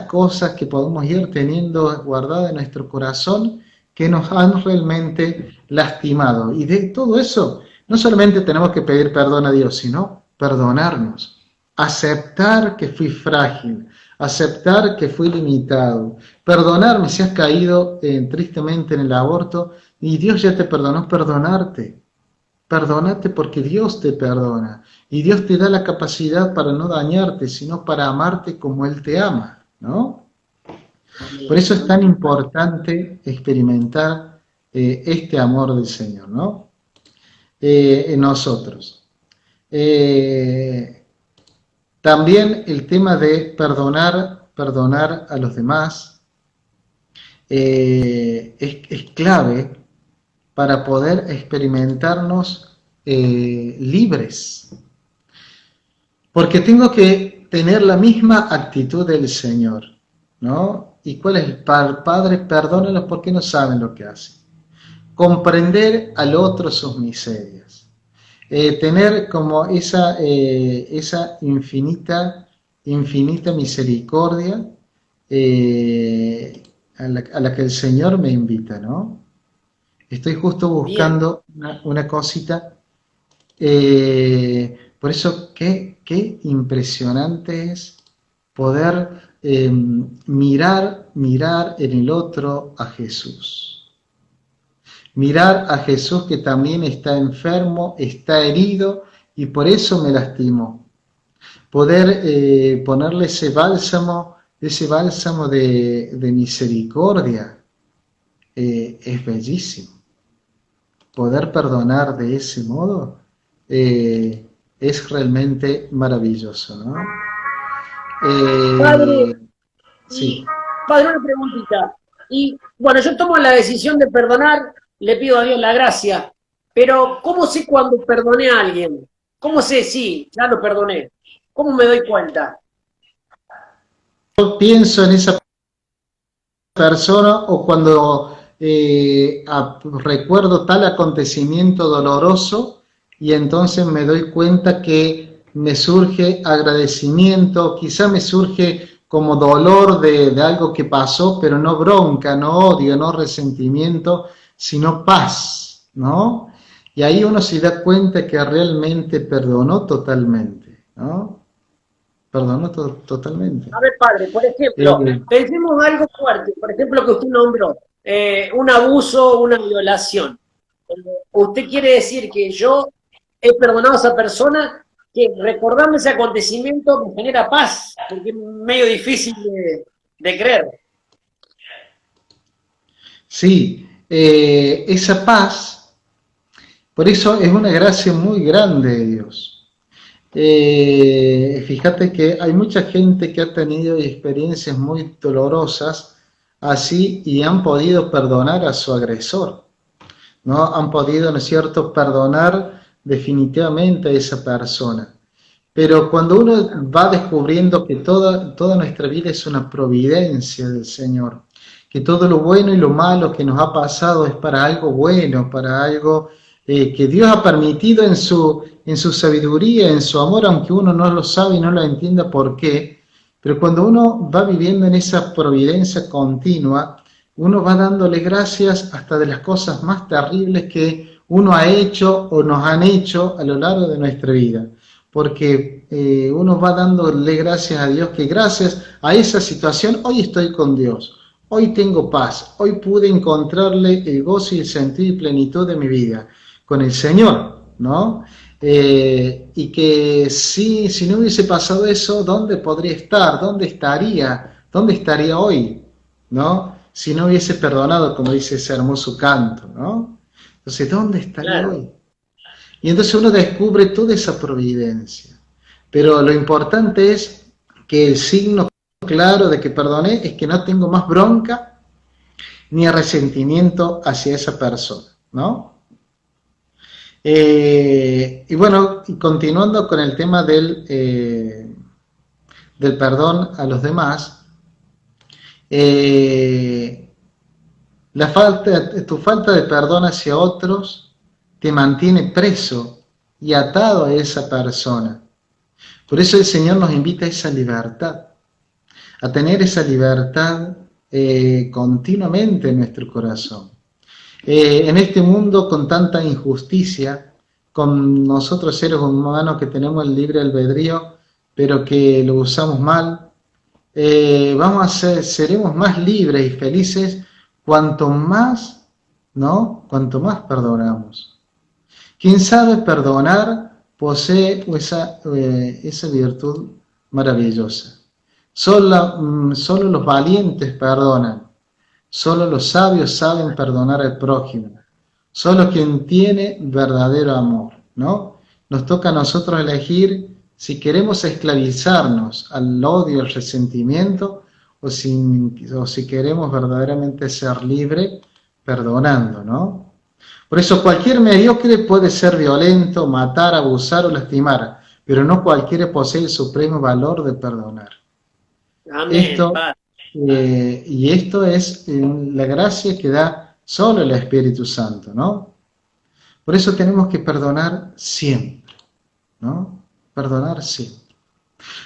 cosas que podemos ir teniendo guardadas en nuestro corazón que nos han realmente lastimado. Y de todo eso, no solamente tenemos que pedir perdón a Dios, sino perdonarnos, aceptar que fui frágil, aceptar que fui limitado, perdonarme si has caído tristemente en el aborto y Dios ya te perdonó, perdonarte. Perdónate porque Dios te perdona y Dios te da la capacidad para no dañarte, sino para amarte como Él te ama, ¿no? Por eso es tan importante experimentar este amor del Señor, ¿no? En nosotros. Eh, También el tema de perdonar a los demás es clave para poder experimentarnos libres. Porque tengo que tener la misma actitud del Señor, ¿no? ¿Y cuál es el Padre? Perdónalos porque no saben lo que hacen. Comprender al otro sus miserias. Tener como esa infinita misericordia a la que el Señor me invita, ¿no? Estoy justo Bien. buscando una cosita. Por eso, qué impresionante es poder mirar en el otro a Jesús. Mirar a Jesús que también está enfermo, está herido y por eso me lastimó. Poder ponerle ese bálsamo de misericordia, es bellísimo. Poder perdonar de ese modo es realmente maravilloso, ¿no? Padre, Sí. y padre, una preguntita. Y bueno, yo tomo la decisión de perdonar, le pido a Dios la gracia, pero ¿cómo sé cuando perdoné a alguien? ¿Cómo sé si ya lo perdoné? ¿Cómo me doy cuenta? Yo pienso en esa persona o cuando recuerdo tal acontecimiento doloroso y entonces me doy cuenta que me surge agradecimiento, quizá me surge como dolor de algo que pasó, pero no bronca, no odio, no resentimiento, sino paz, ¿no? Y ahí uno se da cuenta que realmente perdonó totalmente, ¿no? Perdonó totalmente. A ver, padre, por ejemplo, Eh, pensemos algo fuerte, por ejemplo, que usted nombró, un abuso, una violación. Usted quiere decir que yo he perdonado a esa persona, que recordarme ese acontecimiento me genera paz, porque es medio difícil de creer. Sí, esa paz, por eso es una gracia muy grande de Dios. Fíjate que hay mucha gente que ha tenido experiencias muy dolorosas así y han podido perdonar a su agresor, ¿no? Han podido, ¿no es cierto?, perdonar definitivamente a esa persona. Pero cuando uno va descubriendo que toda nuestra vida es una providencia del Señor, que todo lo bueno y lo malo que nos ha pasado es para algo bueno, para algo que Dios ha permitido en su sabiduría, en su amor, aunque uno no lo sabe y no lo entienda por qué, pero cuando uno va viviendo en esa providencia continua, uno va dándole gracias hasta de las cosas más terribles que uno ha hecho o nos han hecho a lo largo de nuestra vida porque uno va dándole gracias a Dios que gracias a esa situación hoy estoy con Dios, hoy tengo paz, hoy pude encontrarle el gozo y el sentido y plenitud de mi vida con el Señor, ¿no? Y que si no hubiese pasado eso, ¿dónde podría estar? ¿Dónde estaría? ¿Dónde estaría hoy? ¿No? Si no hubiese perdonado, como dice ese hermoso canto, ¿no? Entonces, ¿dónde estaría Claro, hoy? Y entonces uno descubre toda esa providencia. Pero lo importante es que el signo claro de que perdoné es que no tengo más bronca ni resentimiento hacia esa persona, ¿no? Y bueno, y continuando con el tema del perdón a los demás, eh, tu falta de perdón hacia otros te mantiene preso y atado a esa persona. Por eso el Señor nos invita a esa libertad, a tener esa libertad continuamente en nuestro corazón. En este mundo con tanta injusticia, con nosotros seres humanos que tenemos el libre albedrío, pero que lo usamos mal, seremos más libres y felices cuanto más, ¿no? Cuanto más perdonamos. Quien sabe perdonar posee esa virtud maravillosa. Solo los valientes perdonan, solo los sabios saben perdonar al prójimo, solo quien tiene verdadero amor, ¿no? Nos toca a nosotros elegir si queremos esclavizarnos al odio, al resentimiento, o si queremos verdaderamente ser libres, perdonando, ¿no? Por eso cualquier mediocre puede ser violento, matar, abusar o lastimar, pero no cualquiera posee el supremo valor de perdonar. Amén, Esto, Padre. y esto es la gracia que da solo el Espíritu Santo, ¿no? Por eso tenemos que perdonar siempre, ¿no? Perdonar siempre.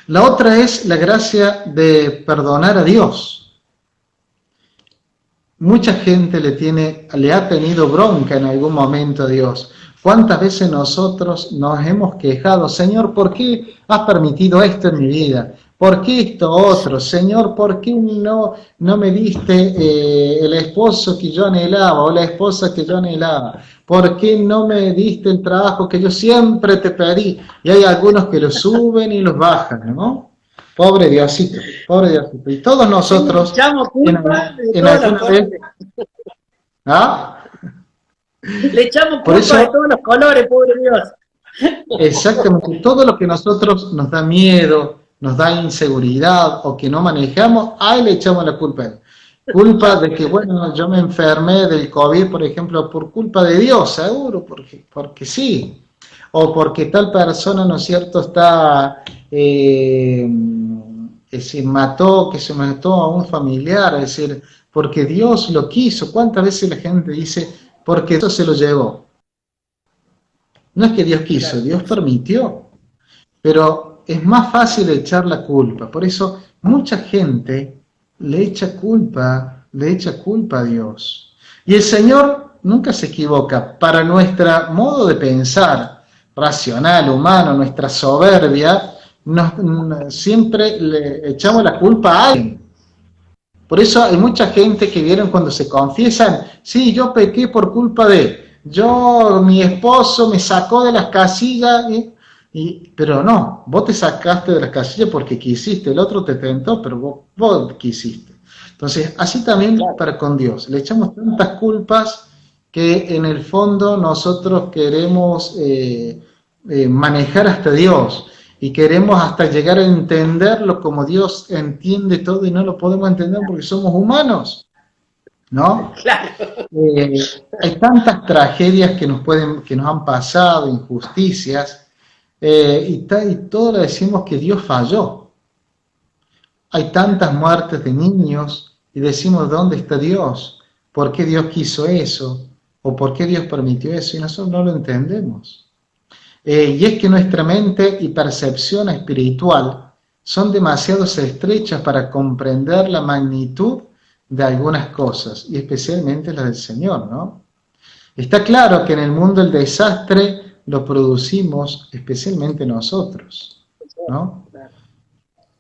La otra es la gracia de perdonar a Dios. Mucha gente le ha tenido bronca en algún momento a Dios. ¿Cuántas veces nosotros nos hemos quejado, Señor, ¿por qué has permitido esto en mi vida? ¿Por qué esto otro? Señor, ¿por qué no me diste el esposo que yo anhelaba o la esposa que yo anhelaba? ¿Por qué no me diste el trabajo que yo siempre te pedí? Y hay algunos que lo suben y los bajan, ¿no? Pobre Diosito, pobre Diosito. Y todos nosotros, Echamos culpa de en todos los alguna vez, colores. ¿ah? Le echamos Por culpa de eso, todos los colores, pobre Dios. exactamente, todo lo que a nosotros nos da miedo, nos da inseguridad o que no manejamos, ahí le echamos la culpa a él. Culpa de que, bueno, yo me enfermé del COVID, por ejemplo, por culpa de Dios, seguro, porque sí. O porque tal persona, ¿no es cierto?, que se mató a un familiar, es decir, porque Dios lo quiso. ¿Cuántas veces la gente dice, porque Dios se lo llevó? No es que Dios quiso, Claro. Dios permitió, pero es más fácil echar la culpa. Por eso mucha gente le echa culpa a Dios. Y el Señor nunca se equivoca. Para nuestro modo de pensar racional, humano, nuestra soberbia, siempre le echamos la culpa a alguien. Por eso hay mucha gente que vieron cuando se confiesan, sí, yo pequé por culpa mi esposo me sacó de las casillas, pero no, vos te sacaste de las casillas porque quisiste, el otro te tentó, pero vos quisiste. Entonces, así también Claro. para con Dios, le echamos tantas culpas que en el fondo nosotros queremos manejar hasta Dios y queremos hasta llegar a entenderlo como Dios entiende todo y no lo podemos entender porque somos humanos, ¿no? Claro. Hay tantas tragedias que nos han pasado, injusticias, y todo le decimos que Dios falló. Hay tantas muertes de niños y decimos, ¿dónde está Dios? ¿Por qué Dios quiso eso? ¿O por qué Dios permitió eso? Y nosotros no lo entendemos. Y es que nuestra mente y percepción espiritual son demasiado estrechas para comprender la magnitud de algunas cosas, y especialmente las del Señor, ¿no? Está claro que en el mundo el desastre lo producimos especialmente nosotros, ¿no?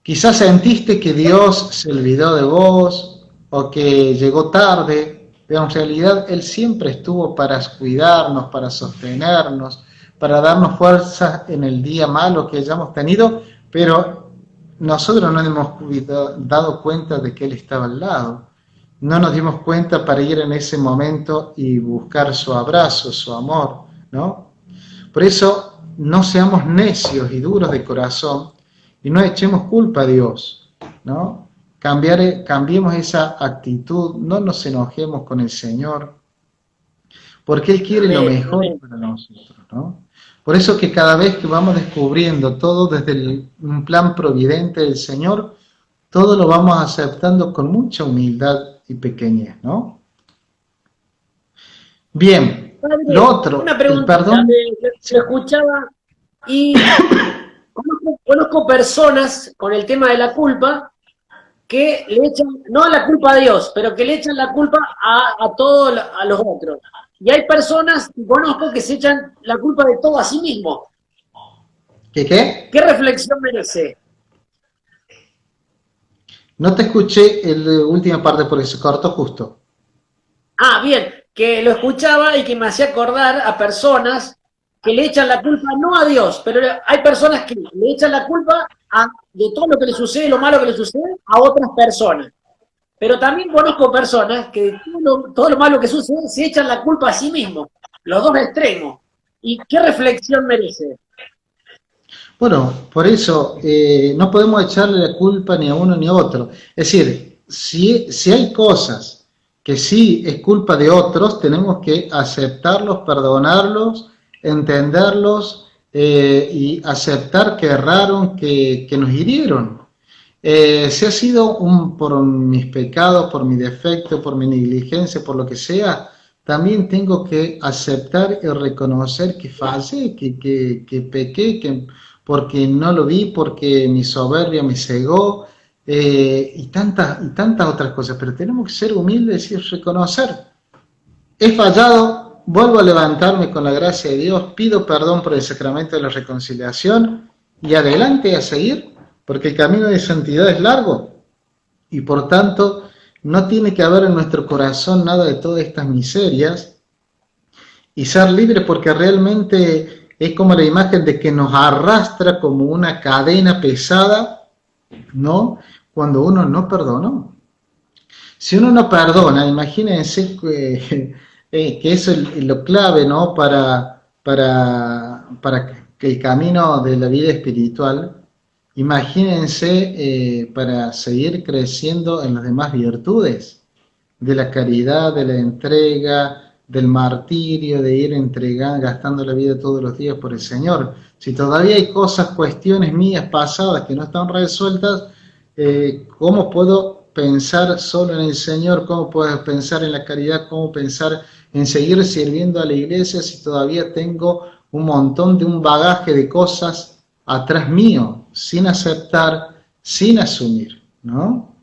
Quizás sentiste que Dios se olvidó de vos o que llegó tarde, pero en realidad Él siempre estuvo para cuidarnos, para sostenernos, para darnos fuerza en el día malo que hayamos tenido, pero nosotros no nos hemos dado cuenta de que Él estaba al lado. No nos dimos cuenta para ir en ese momento y buscar su abrazo, su amor, ¿no? Por eso no seamos necios y duros de corazón y no echemos culpa a Dios, ¿no? Cambiemos esa actitud, no nos enojemos con el Señor, porque Él quiere lo Amén, mejor amén. para nosotros, ¿no? Por eso que cada vez que vamos descubriendo todo desde un plan providente del Señor, todo lo vamos aceptando con mucha humildad y pequeñez, ¿no? Bien, lo Padre, otro, una el preguntita, perdón. lo escuchaba y conozco personas con el tema de la culpa que le echan, no la culpa a Dios, pero que le echan la culpa a todos a los otros. Y hay personas que conozco que se echan la culpa de todo a sí mismo. ¿Qué? ¿Qué reflexión merece? No te escuché la última parte porque se cortó justo. Ah, bien, que lo escuchaba y que me hacía acordar a personas que le echan la culpa no a Dios, pero hay personas que le echan la culpa de todo lo que le sucede, lo malo que le sucede, a otras personas. Pero también conozco personas que de todo lo malo que sucede se echan la culpa a sí mismos, los dos extremos. ¿Y qué reflexión merece? Bueno, por eso no podemos echarle la culpa ni a uno ni a otro. Es decir, si hay cosas que sí es culpa de otros, tenemos que aceptarlos, perdonarlos, entenderlos y aceptar que erraron, que nos hirieron. Si ha sido por mis pecados, por mi defecto, por mi negligencia, por lo que sea, también tengo que aceptar y reconocer que fallé, que pequé, porque no lo vi, porque mi soberbia me cegó, y tantas otras cosas. Pero tenemos que ser humildes y reconocer. He fallado, vuelvo a levantarme con la gracia de Dios, pido perdón por el sacramento de la reconciliación y adelante a seguir, porque el camino de santidad es largo y por tanto no tiene que haber en nuestro corazón nada de todas estas miserias y ser libre, porque realmente es como la imagen de que nos arrastra como una cadena pesada, ¿no? Cuando uno no perdonó. Si uno no perdona, imagínense que eso es lo clave, ¿no? Para que el camino de la vida espiritual, imagínense para seguir creciendo en las demás virtudes, de la caridad, de la entrega, del martirio, de ir entregando, gastando la vida todos los días por el Señor. Si todavía hay cosas, cuestiones mías pasadas que no están resueltas, ¿cómo puedo pensar solo en el Señor? ¿Cómo puedo pensar en la caridad? ¿Cómo pensar en seguir sirviendo a la iglesia si todavía tengo un montón de un bagaje de cosas atrás mío, sin aceptar, sin asumir, ¿no?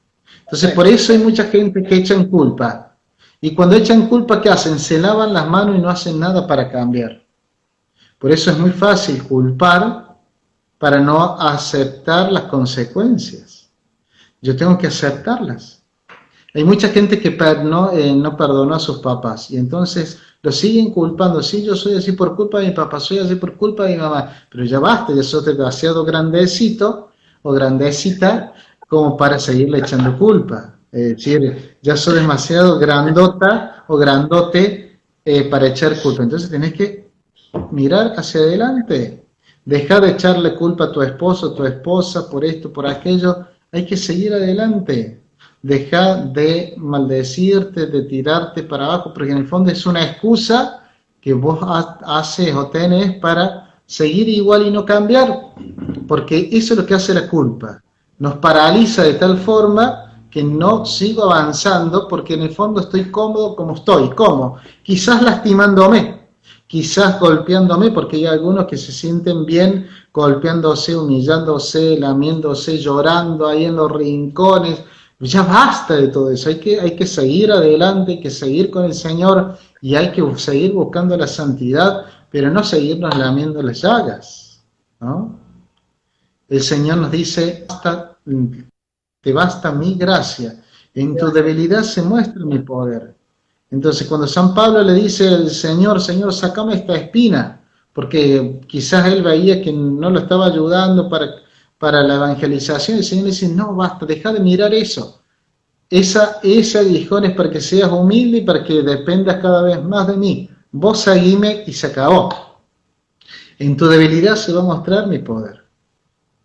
Entonces, por eso hay mucha gente que echan culpa. Y cuando echan culpa, ¿qué hacen? Se lavan las manos y no hacen nada para cambiar. Por eso es muy fácil culpar para no aceptar las consecuencias. Yo tengo que aceptarlas. Hay mucha gente que no perdonó a sus papás y entonces lo siguen culpando. Sí, yo soy así por culpa de mi papá, soy así por culpa de mi mamá. Pero ya basta, ya sos demasiado grandecito o grandecita como para seguirle echando culpa. Es decir, ya soy demasiado grandota o grandote para echar culpa. Entonces tenés que mirar hacia adelante. Dejar de echarle culpa a tu esposo, a tu esposa, por esto, por aquello. Hay que seguir adelante. Deja de maldecirte, de tirarte para abajo, porque en el fondo es una excusa que vos haces o tenés para seguir igual y no cambiar, porque eso es lo que hace la culpa. Nos paraliza de tal forma que no sigo avanzando, porque en el fondo estoy cómodo como estoy. ¿Cómo? Quizás lastimándome, quizás golpeándome, porque hay algunos que se sienten bien golpeándose, humillándose, lamiéndose, llorando ahí en los rincones. Ya basta de todo eso, hay que seguir adelante, hay que seguir con el Señor y hay que seguir buscando la santidad, pero no seguirnos lamiendo las llagas, ¿no? El Señor nos dice, te basta mi gracia, en tu debilidad se muestra mi poder. Entonces cuando San Pablo le dice al Señor, Señor, sacame esta espina, porque quizás él veía que no lo estaba ayudando para la evangelización, el Señor le dice, no, basta, deja de mirar eso. Ese aguijón es para que seas humilde y para que dependas cada vez más de mí. Vos seguime y se acabó. En tu debilidad se va a mostrar mi poder.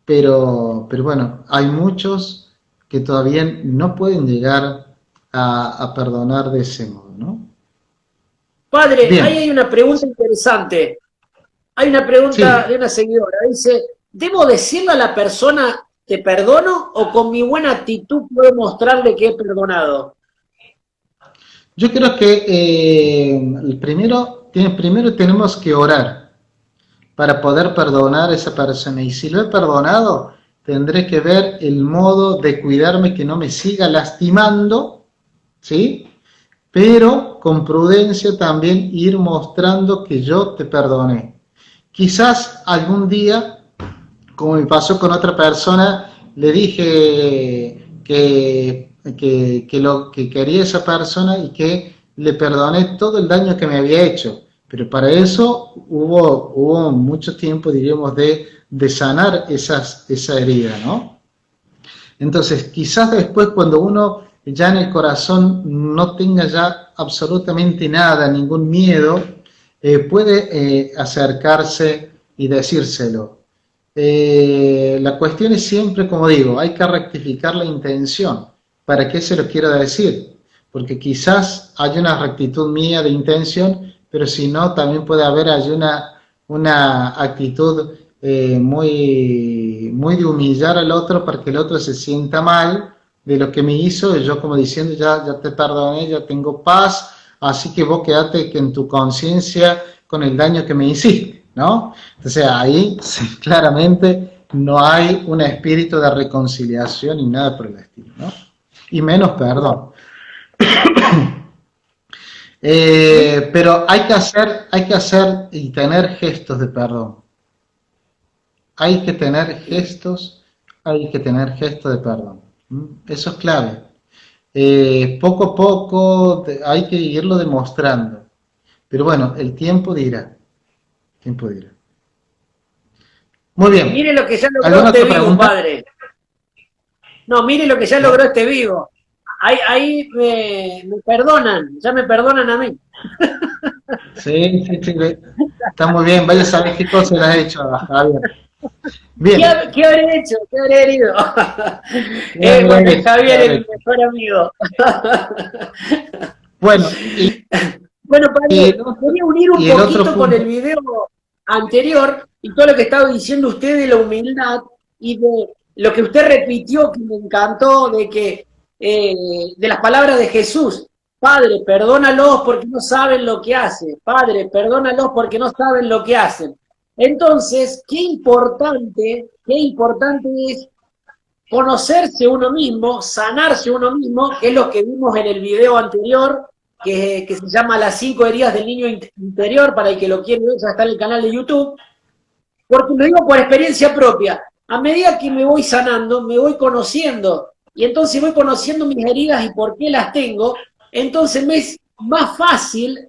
Pero bueno, hay muchos que todavía no pueden llegar a perdonar de ese modo, ¿no? Padre, bien. Ahí hay una pregunta interesante. Hay una pregunta de una seguidora. Dice, ¿debo decirle a la persona te perdono o con mi buena actitud puedo mostrarle que he perdonado? Yo creo que primero tenemos que orar para poder perdonar a esa persona. Y si lo he perdonado, tendré que ver el modo de cuidarme que no me siga lastimando, ¿sí? Pero con prudencia también ir mostrando que yo te perdoné. Quizás algún día, como me pasó con otra persona, le dije lo que quería esa persona y que le perdoné todo el daño que me había hecho. Pero para eso hubo mucho tiempo, diríamos, de sanar esa herida, ¿no? Entonces, quizás después cuando uno ya en el corazón no tenga ya absolutamente nada, ningún miedo, puede acercarse y decírselo. La cuestión es siempre, como digo, hay que rectificar la intención. ¿Para qué se lo quiero decir? Porque quizás hay una rectitud mía de intención, pero si no, también puede haber hay una actitud muy de humillar al otro para que el otro se sienta mal de lo que me hizo, y yo como diciendo, ya te perdoné, ya tengo paz, así que vos quedate que en tu conciencia con el daño que me hiciste, ¿no? Entonces ahí sí, claramente no hay un espíritu de reconciliación ni nada por el estilo, ¿no? Y menos perdón. Pero hay que hacer y tener gestos de perdón. Hay que tener gestos, hay que tener gestos de perdón. Eso es clave. Poco a poco hay que irlo demostrando. Pero bueno, el tiempo dirá. El tiempo dirá. Muy bien. Mire lo que ya logró ¿Alguna este otra vivo, pregunta? padre. No, mire lo que ya logró este vivo. Ahí me perdonan, ya me perdonan a mí. Sí, sí, sí. Está muy bien. Vaya a saber qué cosa le has hecho a Javier. Bien. ¿Qué habré hecho? ¿Qué habré herido? Bien, Bueno, bien, Javier es mi bien. mejor amigo. Bueno, Bueno, padre, el otro, quería unir un y el otro poquito con el punto. video anterior y todo lo que estaba diciendo usted de la humildad y de lo que usted repitió que me encantó, de las palabras de Jesús. Padre, perdónalos porque no saben lo que hacen. Padre, perdónalos porque no saben lo que hacen. Entonces, qué importante es conocerse uno mismo, sanarse uno mismo, que es lo que vimos en el video anterior, que se llama Las 5 heridas del niño interior, para el que lo quiere ver, ya está en el canal de YouTube, porque lo digo por experiencia propia. A medida que me voy sanando, me voy conociendo, y entonces voy conociendo mis heridas y por qué las tengo, entonces me es más fácil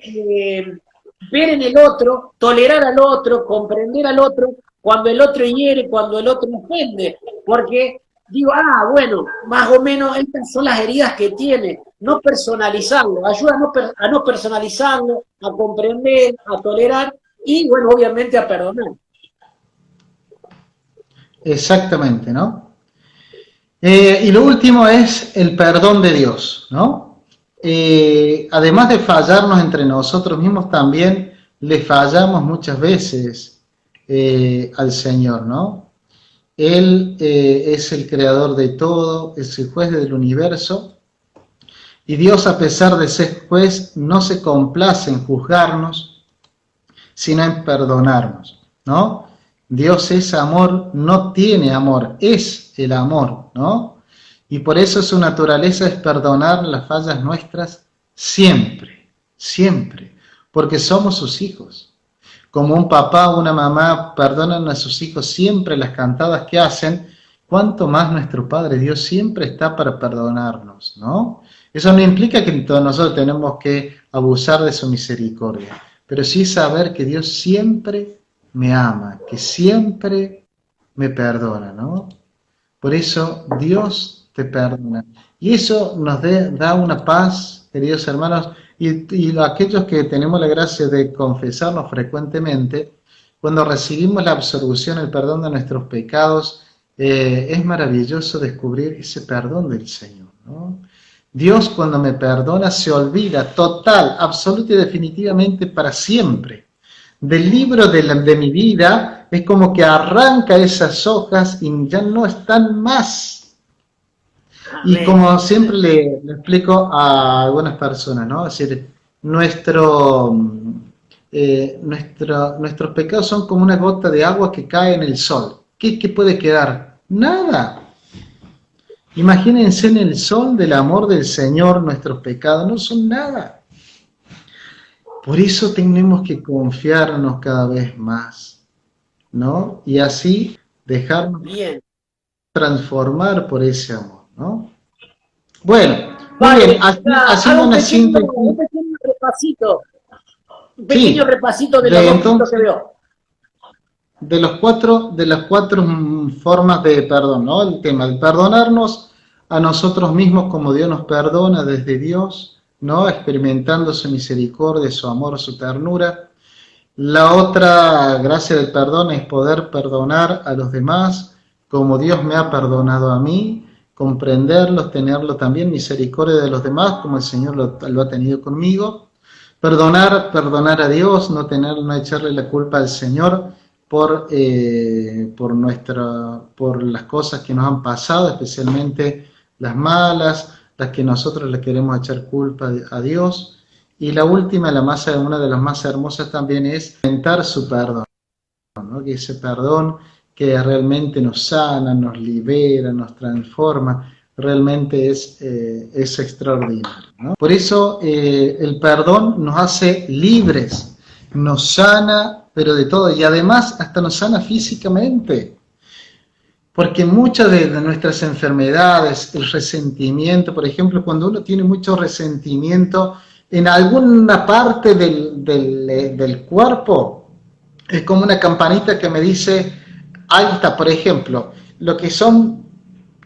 ver en el otro, tolerar al otro, comprender al otro, cuando el otro hiere, cuando el otro ofende, porque digo, bueno, más o menos estas son las heridas que tiene, no personalizarlo, ayuda a no personalizarlo, a comprender, a tolerar y, bueno, obviamente a perdonar. Exactamente, ¿no? Y lo último es el perdón de Dios, ¿no? Además de fallarnos entre nosotros mismos, también le fallamos muchas veces al Señor, ¿no? Él es el creador de todo, es el juez del universo, y Dios, a pesar de ser juez, no se complace en juzgarnos, sino en perdonarnos, ¿no? Dios es amor, no tiene amor, es el amor, ¿no? Y por eso su naturaleza es perdonar las fallas nuestras siempre, siempre, porque somos sus hijos. Como un papá o una mamá perdonan a sus hijos siempre las cantadas que hacen, cuanto más nuestro Padre Dios siempre está para perdonarnos, ¿no? Eso no implica que todos nosotros tenemos que abusar de su misericordia, pero sí saber que Dios siempre me ama, que siempre me perdona, ¿no? Por eso Dios te perdona. Y eso nos da una paz, queridos hermanos, y aquellos que tenemos la gracia de confesarnos frecuentemente, cuando recibimos la absolución, el perdón de nuestros pecados, es maravilloso descubrir ese perdón del Señor, ¿no? Dios, cuando me perdona, se olvida total, absoluta y definitivamente para siempre del libro de mi vida. Es como que arranca esas hojas y ya no están más. Y Amén. como siempre le explico a algunas personas, ¿no? Es decir, nuestros pecados son como una gota de agua que cae en el sol. ¿Qué puede quedar? Nada. Imagínense en el sol del amor del Señor, nuestros pecados no son nada. Por eso tenemos que confiarnos cada vez más, ¿no? Y así dejarnos Bien. transformar por ese amor, ¿no? Bueno, muy bien, Vale, haciendo hago una síntesis, un pequeño sí, repasito de los de dos puntos que entonces, veo. de las cuatro formas de perdón, ¿no? El tema de perdonarnos a nosotros mismos como Dios nos perdona desde Dios, ¿no? Experimentando su misericordia, su amor, su ternura. La otra gracia del perdón es poder perdonar a los demás como Dios me ha perdonado a mí, comprenderlos, tenerlo también, misericordia de los demás como el Señor lo ha tenido conmigo. Perdonar a Dios, no echarle la culpa al Señor por las cosas que nos han pasado, especialmente las malas, las que nosotros le queremos echar culpa a Dios. Y la última, una de las más hermosas también es experimentar su perdón, ¿no? Que ese perdón que realmente nos sana, nos libera, nos transforma, realmente es extraordinario, ¿no? Por eso el perdón nos hace libres, nos sana, pero de todo, y además hasta nos sana físicamente. Porque muchas de nuestras enfermedades, el resentimiento, por ejemplo, cuando uno tiene mucho resentimiento en alguna parte del cuerpo, es como una campanita que me dice, ahí está, por ejemplo, lo que son,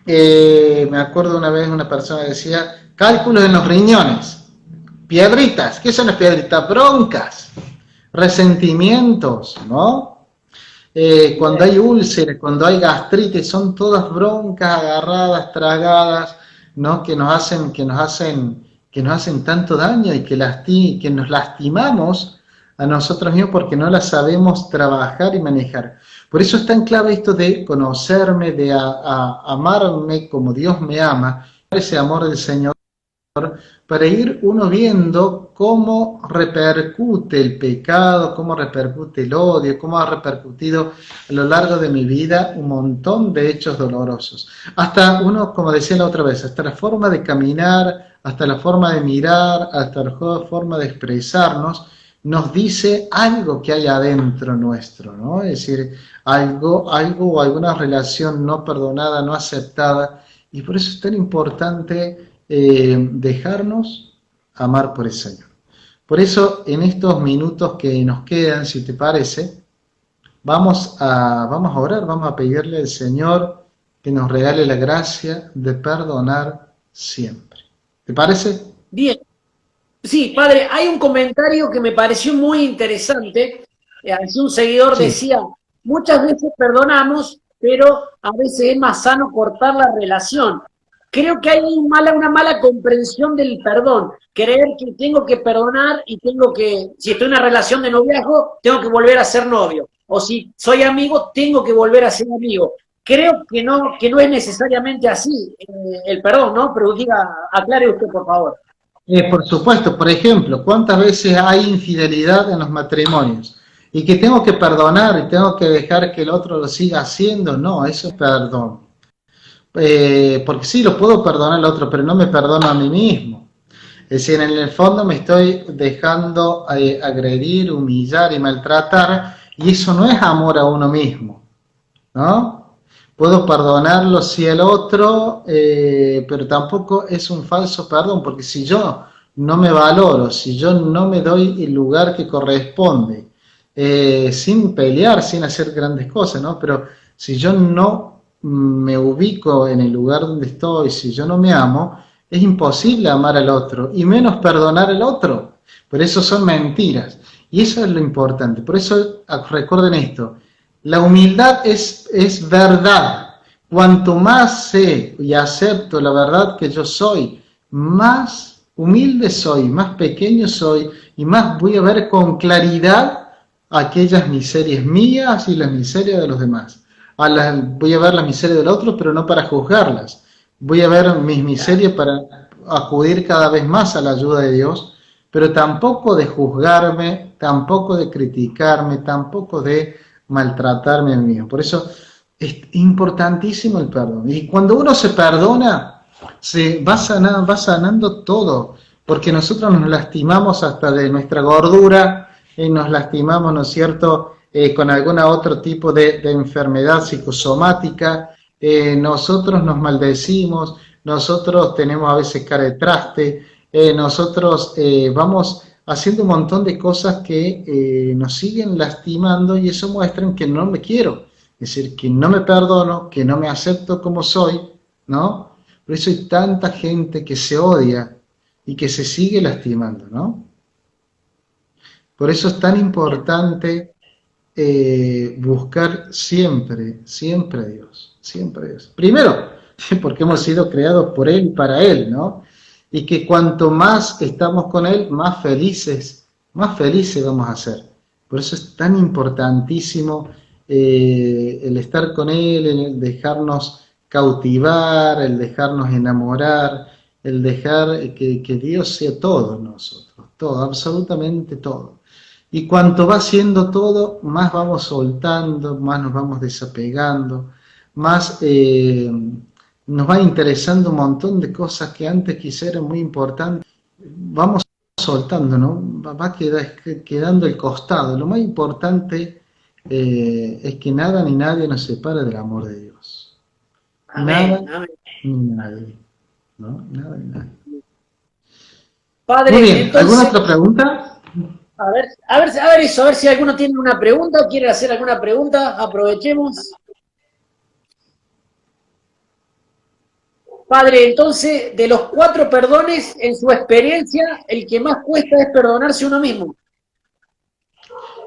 me acuerdo una vez una persona decía, cálculos en los riñones, piedritas, ¿qué son las piedritas? Broncas, resentimientos, ¿no? Cuando hay úlceras, cuando hay gastritis, son todas broncas agarradas, tragadas, ¿no? Que nos hacen tanto daño y que nos lastimamos a nosotros mismos porque no las sabemos trabajar y manejar. Por eso es tan clave esto de conocerme, de amarme como Dios me ama, ese amor del Señor, para ir uno viendo cómo repercute el pecado, cómo repercute el odio, cómo ha repercutido a lo largo de mi vida un montón de hechos dolorosos. Hasta uno, como decía la otra vez, hasta la forma de caminar, hasta la forma de mirar, hasta la forma de expresarnos, nos dice algo que hay adentro nuestro, ¿no? Es decir, algo o alguna relación no perdonada, no aceptada, y por eso es tan importante dejarnos amar por el Señor. Por eso, en estos minutos que nos quedan, si te parece, vamos a orar, vamos a pedirle al Señor que nos regale la gracia de perdonar siempre. ¿Te parece? Bien. Sí, padre, hay un comentario que me pareció muy interesante. Así un seguidor Sí, decía, muchas veces perdonamos, pero a veces es más sano cortar la relación. Creo que hay una mala comprensión del perdón. Creer que tengo que perdonar y tengo que, si estoy en una relación de noviazgo, tengo que volver a ser novio. O si soy amigo, tengo que volver a ser amigo. Creo que no es necesariamente así el perdón, ¿no? Pero diga, aclare usted, por favor. por supuesto, por ejemplo, ¿cuántas veces hay infidelidad en los matrimonios? Y que tengo que perdonar y tengo que dejar que el otro lo siga haciendo. No, eso es perdón. Porque sí, lo puedo perdonar al otro, pero no me perdono a mí mismo. Es decir, en el fondo me estoy dejando agredir, humillar y maltratar, y eso no es amor a uno mismo, ¿no? Puedo perdonarlo si el otro, pero tampoco es un falso perdón, porque si yo no me valoro, si yo no me doy el lugar que corresponde, sin pelear, sin hacer grandes cosas, ¿no? Pero si yo no me ubico en el lugar donde estoy, si yo no me amo, es imposible amar al otro y menos perdonar al otro. Por eso son mentiras. Y eso es lo importante. Por eso recuerden esto. La humildad es verdad. Cuanto más sé y acepto la verdad que yo soy, más humilde soy, más pequeño soy y más voy a ver con claridad aquellas miserias mías y las miserias de los demás. Voy a ver las miserias del otro, pero no para juzgarlas. Voy a ver mis miserias para acudir cada vez más a la ayuda de Dios, pero tampoco de juzgarme, tampoco de criticarme, tampoco de maltratarme a mí mismo. Por eso es importantísimo el perdón. Y cuando uno se perdona, se va sanando todo, porque nosotros nos lastimamos hasta de nuestra gordura, nos lastimamos, ¿no es cierto?, con algún otro tipo de enfermedad psicosomática, nosotros nos maldecimos, nosotros tenemos a veces cara de traste, nosotros vamos haciendo un montón de cosas que nos siguen lastimando y eso muestra que no me quiero, es decir, que no me perdono, que no me acepto como soy, ¿no? Por eso hay tanta gente que se odia y que se sigue lastimando, ¿no? Por eso es tan importante buscar siempre, siempre a Dios, siempre a Dios. Primero, porque hemos sido creados por Él y para Él, ¿no? Y que cuanto más estamos con Él, más felices vamos a ser. Por eso es tan importantísimo el estar con Él, el dejarnos cautivar, el dejarnos enamorar, el dejar que Dios sea todo en nosotros, todo, absolutamente todo. Y cuanto va siendo todo, más vamos soltando, más nos vamos desapegando, más nos va interesando un montón de cosas que antes quizá eran muy importantes. Vamos soltando, ¿no? Va quedando el costado. Lo más importante es que nada ni nadie nos separe del amor de Dios. Amén, Nada amén. ni nadie, ¿no? Nada ni nadie. Padre, Muy bien, ¿alguna entonces, otra pregunta? a ver eso, a ver si alguno tiene una pregunta o quiere hacer alguna pregunta, aprovechemos. Padre, entonces, de los 4 perdones, en su experiencia, el que más cuesta es perdonarse uno mismo.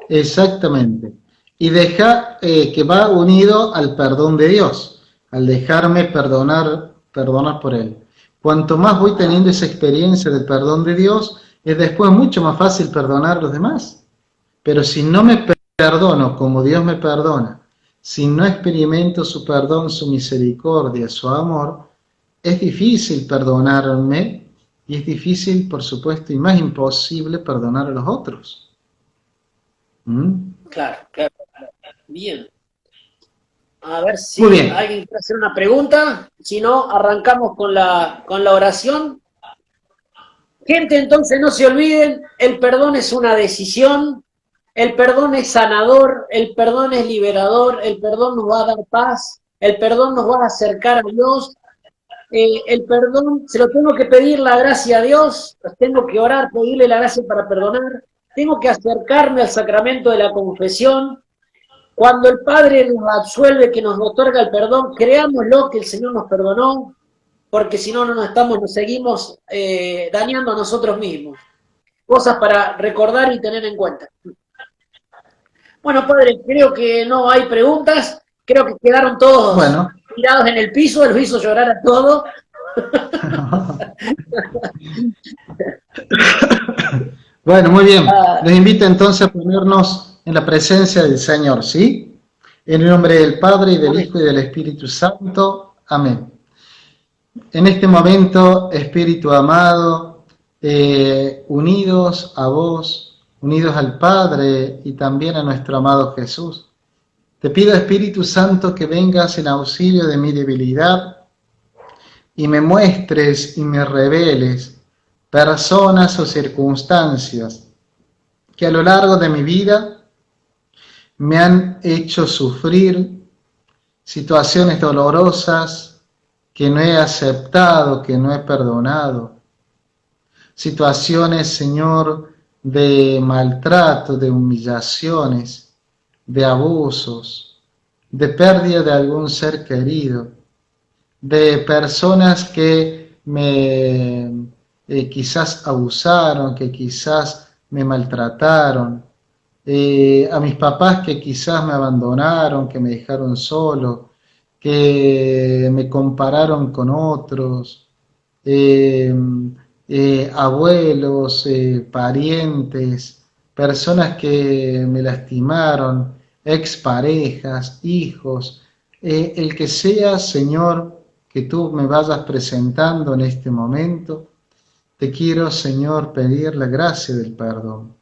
Exactamente. Y deja que va unido al perdón de Dios, al dejarme perdonar por Él. Cuanto más voy teniendo esa experiencia del perdón de Dios, es después mucho más fácil perdonar a los demás. Pero si no me perdono como Dios me perdona, si no experimento su perdón, su misericordia, su amor, es difícil perdonarme y es difícil, por supuesto, y más imposible perdonar a los otros. ¿Mm? Claro, claro. Bien. A ver Muy si bien. alguien quiere hacer una pregunta. Si no, arrancamos con la oración. Gente, entonces no se olviden, el perdón es una decisión, el perdón es sanador, el perdón es liberador, el perdón nos va a dar paz, el perdón nos va a acercar a Dios, el perdón, se lo tengo que pedir la gracia a Dios, tengo que orar, pedirle la gracia para perdonar, tengo que acercarme al sacramento de la confesión. Cuando el Padre nos absuelve, que nos otorga el perdón, creámoslo que el Señor nos perdonó, porque si no, nos seguimos dañando a nosotros mismos. Cosas para recordar y tener en cuenta. Bueno, Padre, creo que no hay preguntas, creo que quedaron todos Bueno. tirados en el piso, los hizo llorar a todos. Bueno, muy bien. Les invito entonces a ponernos en la presencia del Señor, ¿sí? En el nombre del Padre, y del Hijo, y del Espíritu Santo. Amén. En este momento, Espíritu amado, unidos a vos, unidos al Padre y también a nuestro amado Jesús, te pido, Espíritu Santo, que vengas en auxilio de mi debilidad y me muestres y me reveles personas o circunstancias que a lo largo de mi vida me han hecho sufrir situaciones dolorosas que no he aceptado, que no he perdonado. Situaciones, Señor, de maltrato, de humillaciones, de abusos, de pérdida de algún ser querido, de personas que me quizás abusaron, que quizás me maltrataron, a mis papás que quizás me abandonaron, que me dejaron solo, que me compararon con otros, eh, abuelos, parientes, personas que me lastimaron, exparejas, hijos, el que sea, Señor, que tú me vayas presentando en este momento, te quiero, Señor, pedir la gracia del perdón.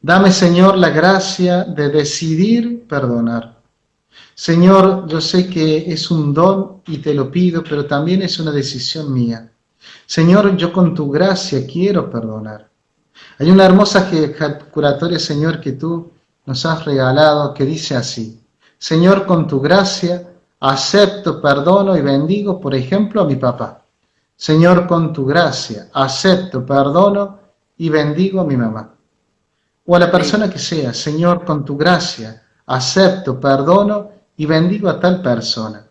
Dame, Señor, la gracia de decidir perdonar. Señor, yo sé que es un don y te lo pido, pero también es una decisión mía. Señor, yo con tu gracia quiero perdonar. Hay una hermosa curatoria, Señor, que tú nos has regalado, que dice así: Señor, con tu gracia acepto, perdono y bendigo, por ejemplo, a mi papá. Señor, con tu gracia acepto, perdono y bendigo a mi mamá. O a la persona que sea: Señor, con tu gracia acepto, perdono y bendigo a tal persona.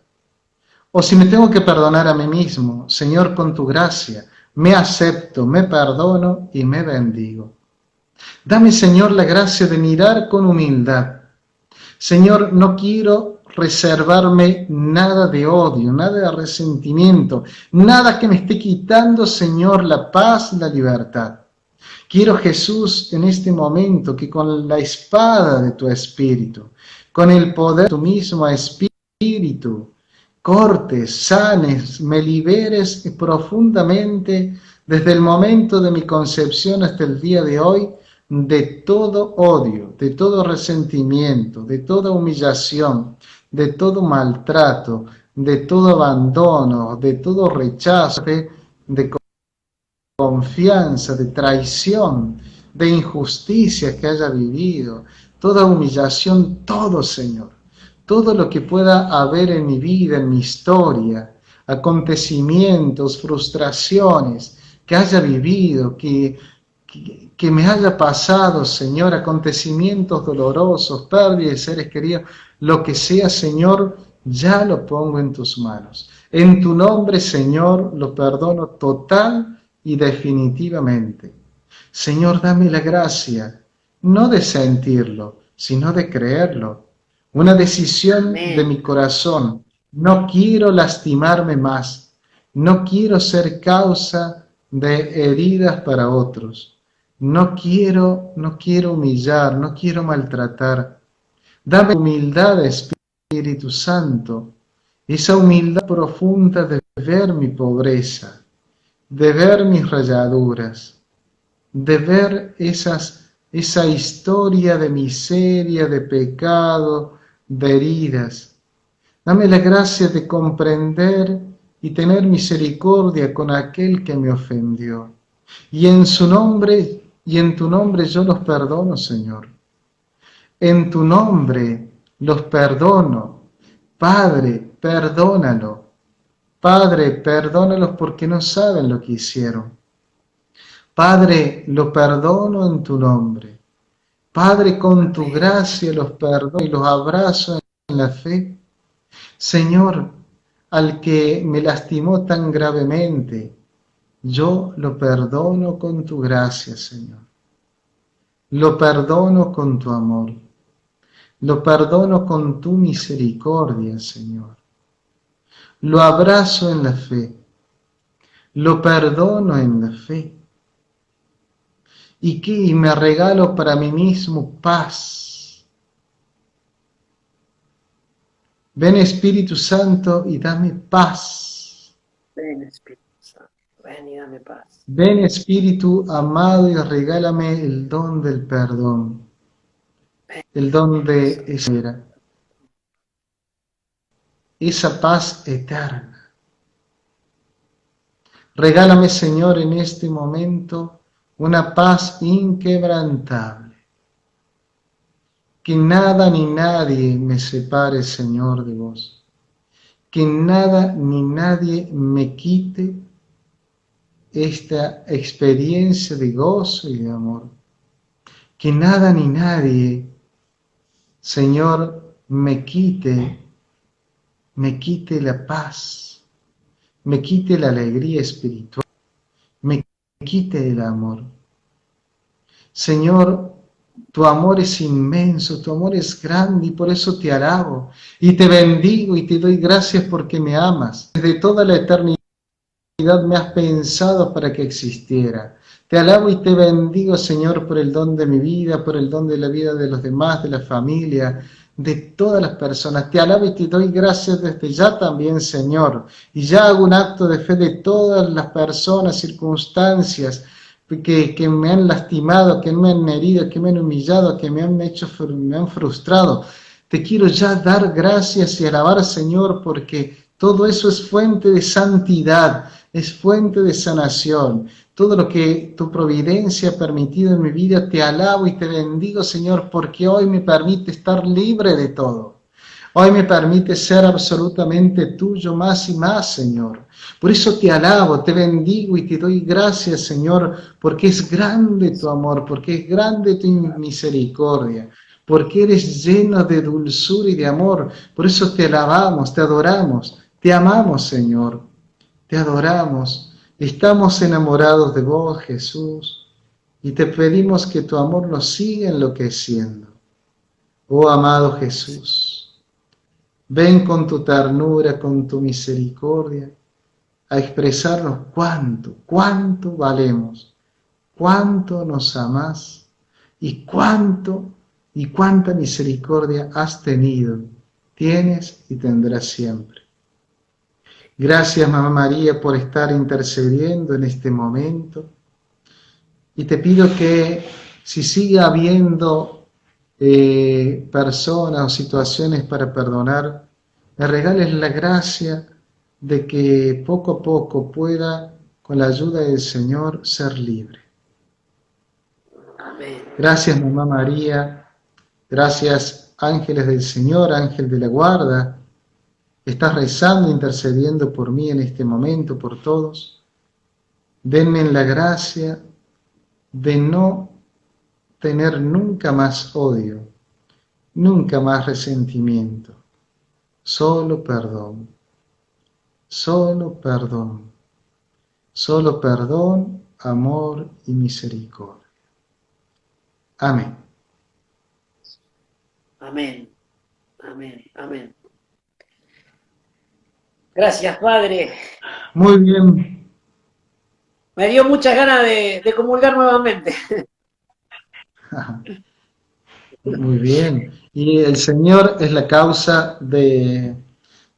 O si me tengo que perdonar a mí mismo: Señor, con tu gracia me acepto, me perdono y me bendigo. Dame, Señor, la gracia de mirar con humildad. Señor, no quiero reservarme nada de odio, nada de resentimiento, nada que me esté quitando, Señor, la paz y la libertad. Quiero, Jesús, en este momento, que con la espada de tu Espíritu, con el poder de tu mismo Espíritu, cortes, sanes, me liberes profundamente desde el momento de mi concepción hasta el día de hoy, de todo odio, de todo resentimiento, de toda humillación, de todo maltrato, de todo abandono, de todo rechazo, de confianza, de traición, de injusticia que haya vivido, toda humillación, todo, Señor, todo lo que pueda haber en mi vida, en mi historia, acontecimientos, frustraciones que haya vivido, que me haya pasado, Señor, acontecimientos dolorosos, pérdida de seres queridos, lo que sea, Señor, ya lo pongo en tus manos. En tu nombre, Señor, lo perdono total y definitivamente. Señor, dame la gracia, no de sentirlo, sino de creerlo. Una decisión de mi corazón. No quiero lastimarme más. No quiero ser causa de heridas para otros. No quiero humillar, no quiero maltratar. Dame humildad, Espíritu Santo, esa humildad profunda de ver mi pobreza, de ver mis rayaduras, de ver esa historia de miseria, de pecado, de heridas. Dame la gracia de comprender y tener misericordia con aquel que me ofendió. Y en su nombre y en tu nombre yo los perdono, Señor. En tu nombre los perdono. Padre, perdónalo. Padre, perdónalos porque no saben lo que hicieron. Padre, lo perdono en tu nombre. Padre, con tu gracia los perdono y los abrazo en la fe. Señor, al que me lastimó tan gravemente, yo lo perdono con tu gracia, Señor. Lo perdono con tu amor. Lo perdono con tu misericordia, Señor. Lo abrazo en la fe. Lo perdono en la fe. Y me regalo para mí mismo paz. Ven, Espíritu Santo, y dame paz. Ven, Espíritu Santo, ven y dame paz. Ven, Espíritu amado, y regálame el don del perdón, el don de esa paz eterna. Regálame, Señor, en este momento una paz inquebrantable. Que nada ni nadie me separe, Señor, de vos. Que nada ni nadie me quite esta experiencia de gozo y de amor. Que nada ni nadie, Señor, me quite la paz, me quite la alegría espiritual, me quite el amor. Señor, tu amor es inmenso, tu amor es grande y por eso te alabo y te bendigo y te doy gracias porque me amas. Desde toda la eternidad me has pensado para que existiera. Te alabo y te bendigo, Señor, por el don de mi vida, por el don de la vida de los demás, de la familia, de todas las personas. Te alabo y te doy gracias desde ya también, Señor. Y ya hago un acto de fe de todas las personas, circunstancias que me han lastimado, que me han herido, que me han humillado, que me han frustrado. Te quiero ya dar gracias y alabar, Señor, porque todo eso es fuente de santidad, es fuente de sanación. Todo lo que tu providencia ha permitido en mi vida, te alabo y te bendigo, Señor, porque hoy me permite estar libre de todo. Hoy me permite ser absolutamente tuyo más y más, Señor. Por eso te alabo, te bendigo y te doy gracias, Señor, porque es grande tu amor, porque es grande tu misericordia, porque eres lleno de dulzura y de amor. Por eso te alabamos, te adoramos, te amamos, Señor. Te adoramos. Estamos enamorados de vos, Jesús, y te pedimos que tu amor nos siga enloqueciendo. Oh amado Jesús, ven con tu ternura, con tu misericordia, a expresarnos cuánto valemos, cuánto nos amás y cuánta misericordia has tenido, tienes y tendrás siempre. Gracias, Mamá María, por estar intercediendo en este momento. Y te pido que si sigue habiendo personas o situaciones para perdonar, me regales la gracia de que poco a poco pueda, con la ayuda del Señor, ser libre. Amén. Gracias, Mamá María. Gracias, ángeles del Señor, ángel de la guarda. Estás rezando, intercediendo por mí en este momento, por todos. Denme la gracia de no tener nunca más odio, nunca más resentimiento, solo perdón, solo perdón, solo perdón, amor y misericordia. Amén. Amén. Amén. Amén. Gracias, Padre. Muy bien. Me dio muchas ganas de comulgar nuevamente. Muy bien. Y el Señor es la causa de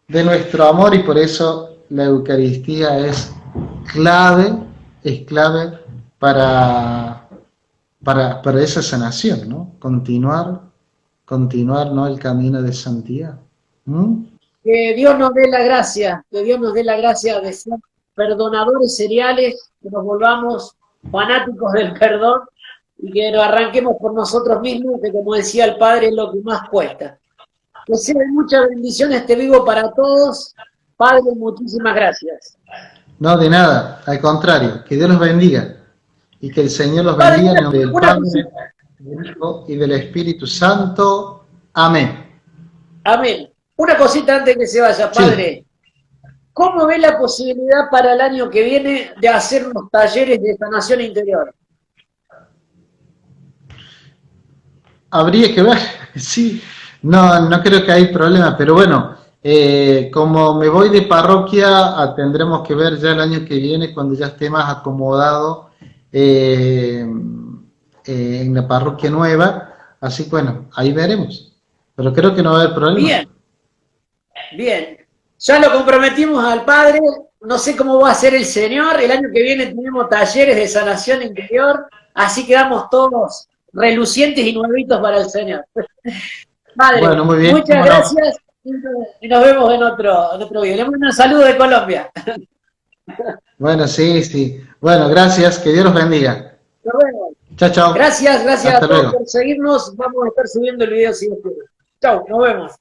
nuestro amor y por eso la Eucaristía es clave para esa sanación, ¿no? Continuar, ¿no? El camino de santidad. ¿Mm? Que Dios nos dé la gracia, que Dios nos dé la gracia de ser perdonadores seriales, que nos volvamos fanáticos del perdón y que nos arranquemos por nosotros mismos, que como decía el Padre es lo que más cuesta. Que sea de muchas bendiciones este vivo para todos. Padre, muchísimas gracias. No, de nada, al contrario, que Dios los bendiga y que el Señor los Padre, bendiga en nombre del una Padre, cosita. del Hijo y del Espíritu Santo. Amén. Amén. Una cosita antes que se vaya, Padre. Sí. ¿Cómo ve la posibilidad para el año que viene de hacer unos talleres de sanación interior? Habría que ver, sí. No creo que hay problema, pero bueno, como me voy de parroquia, tendremos que ver ya el año que viene, cuando ya esté más acomodado en la parroquia nueva. Así que bueno, ahí veremos. Pero creo que no va a haber problema. Bien, bien. Ya lo comprometimos al Padre, no sé cómo va a ser el Señor, el año que viene tenemos talleres de sanación interior, así quedamos todos relucientes y nuevitos para el Señor. Padre, bueno, muy bien, muchas gracias y nos vemos en otro video. Le mando un saludo de Colombia. Bueno, sí. Bueno, gracias, que Dios los bendiga. Nos vemos. Chao. Gracias Hasta a todos luego. por seguirnos. Vamos a estar subiendo el video si Dios quiere. Chau, nos vemos.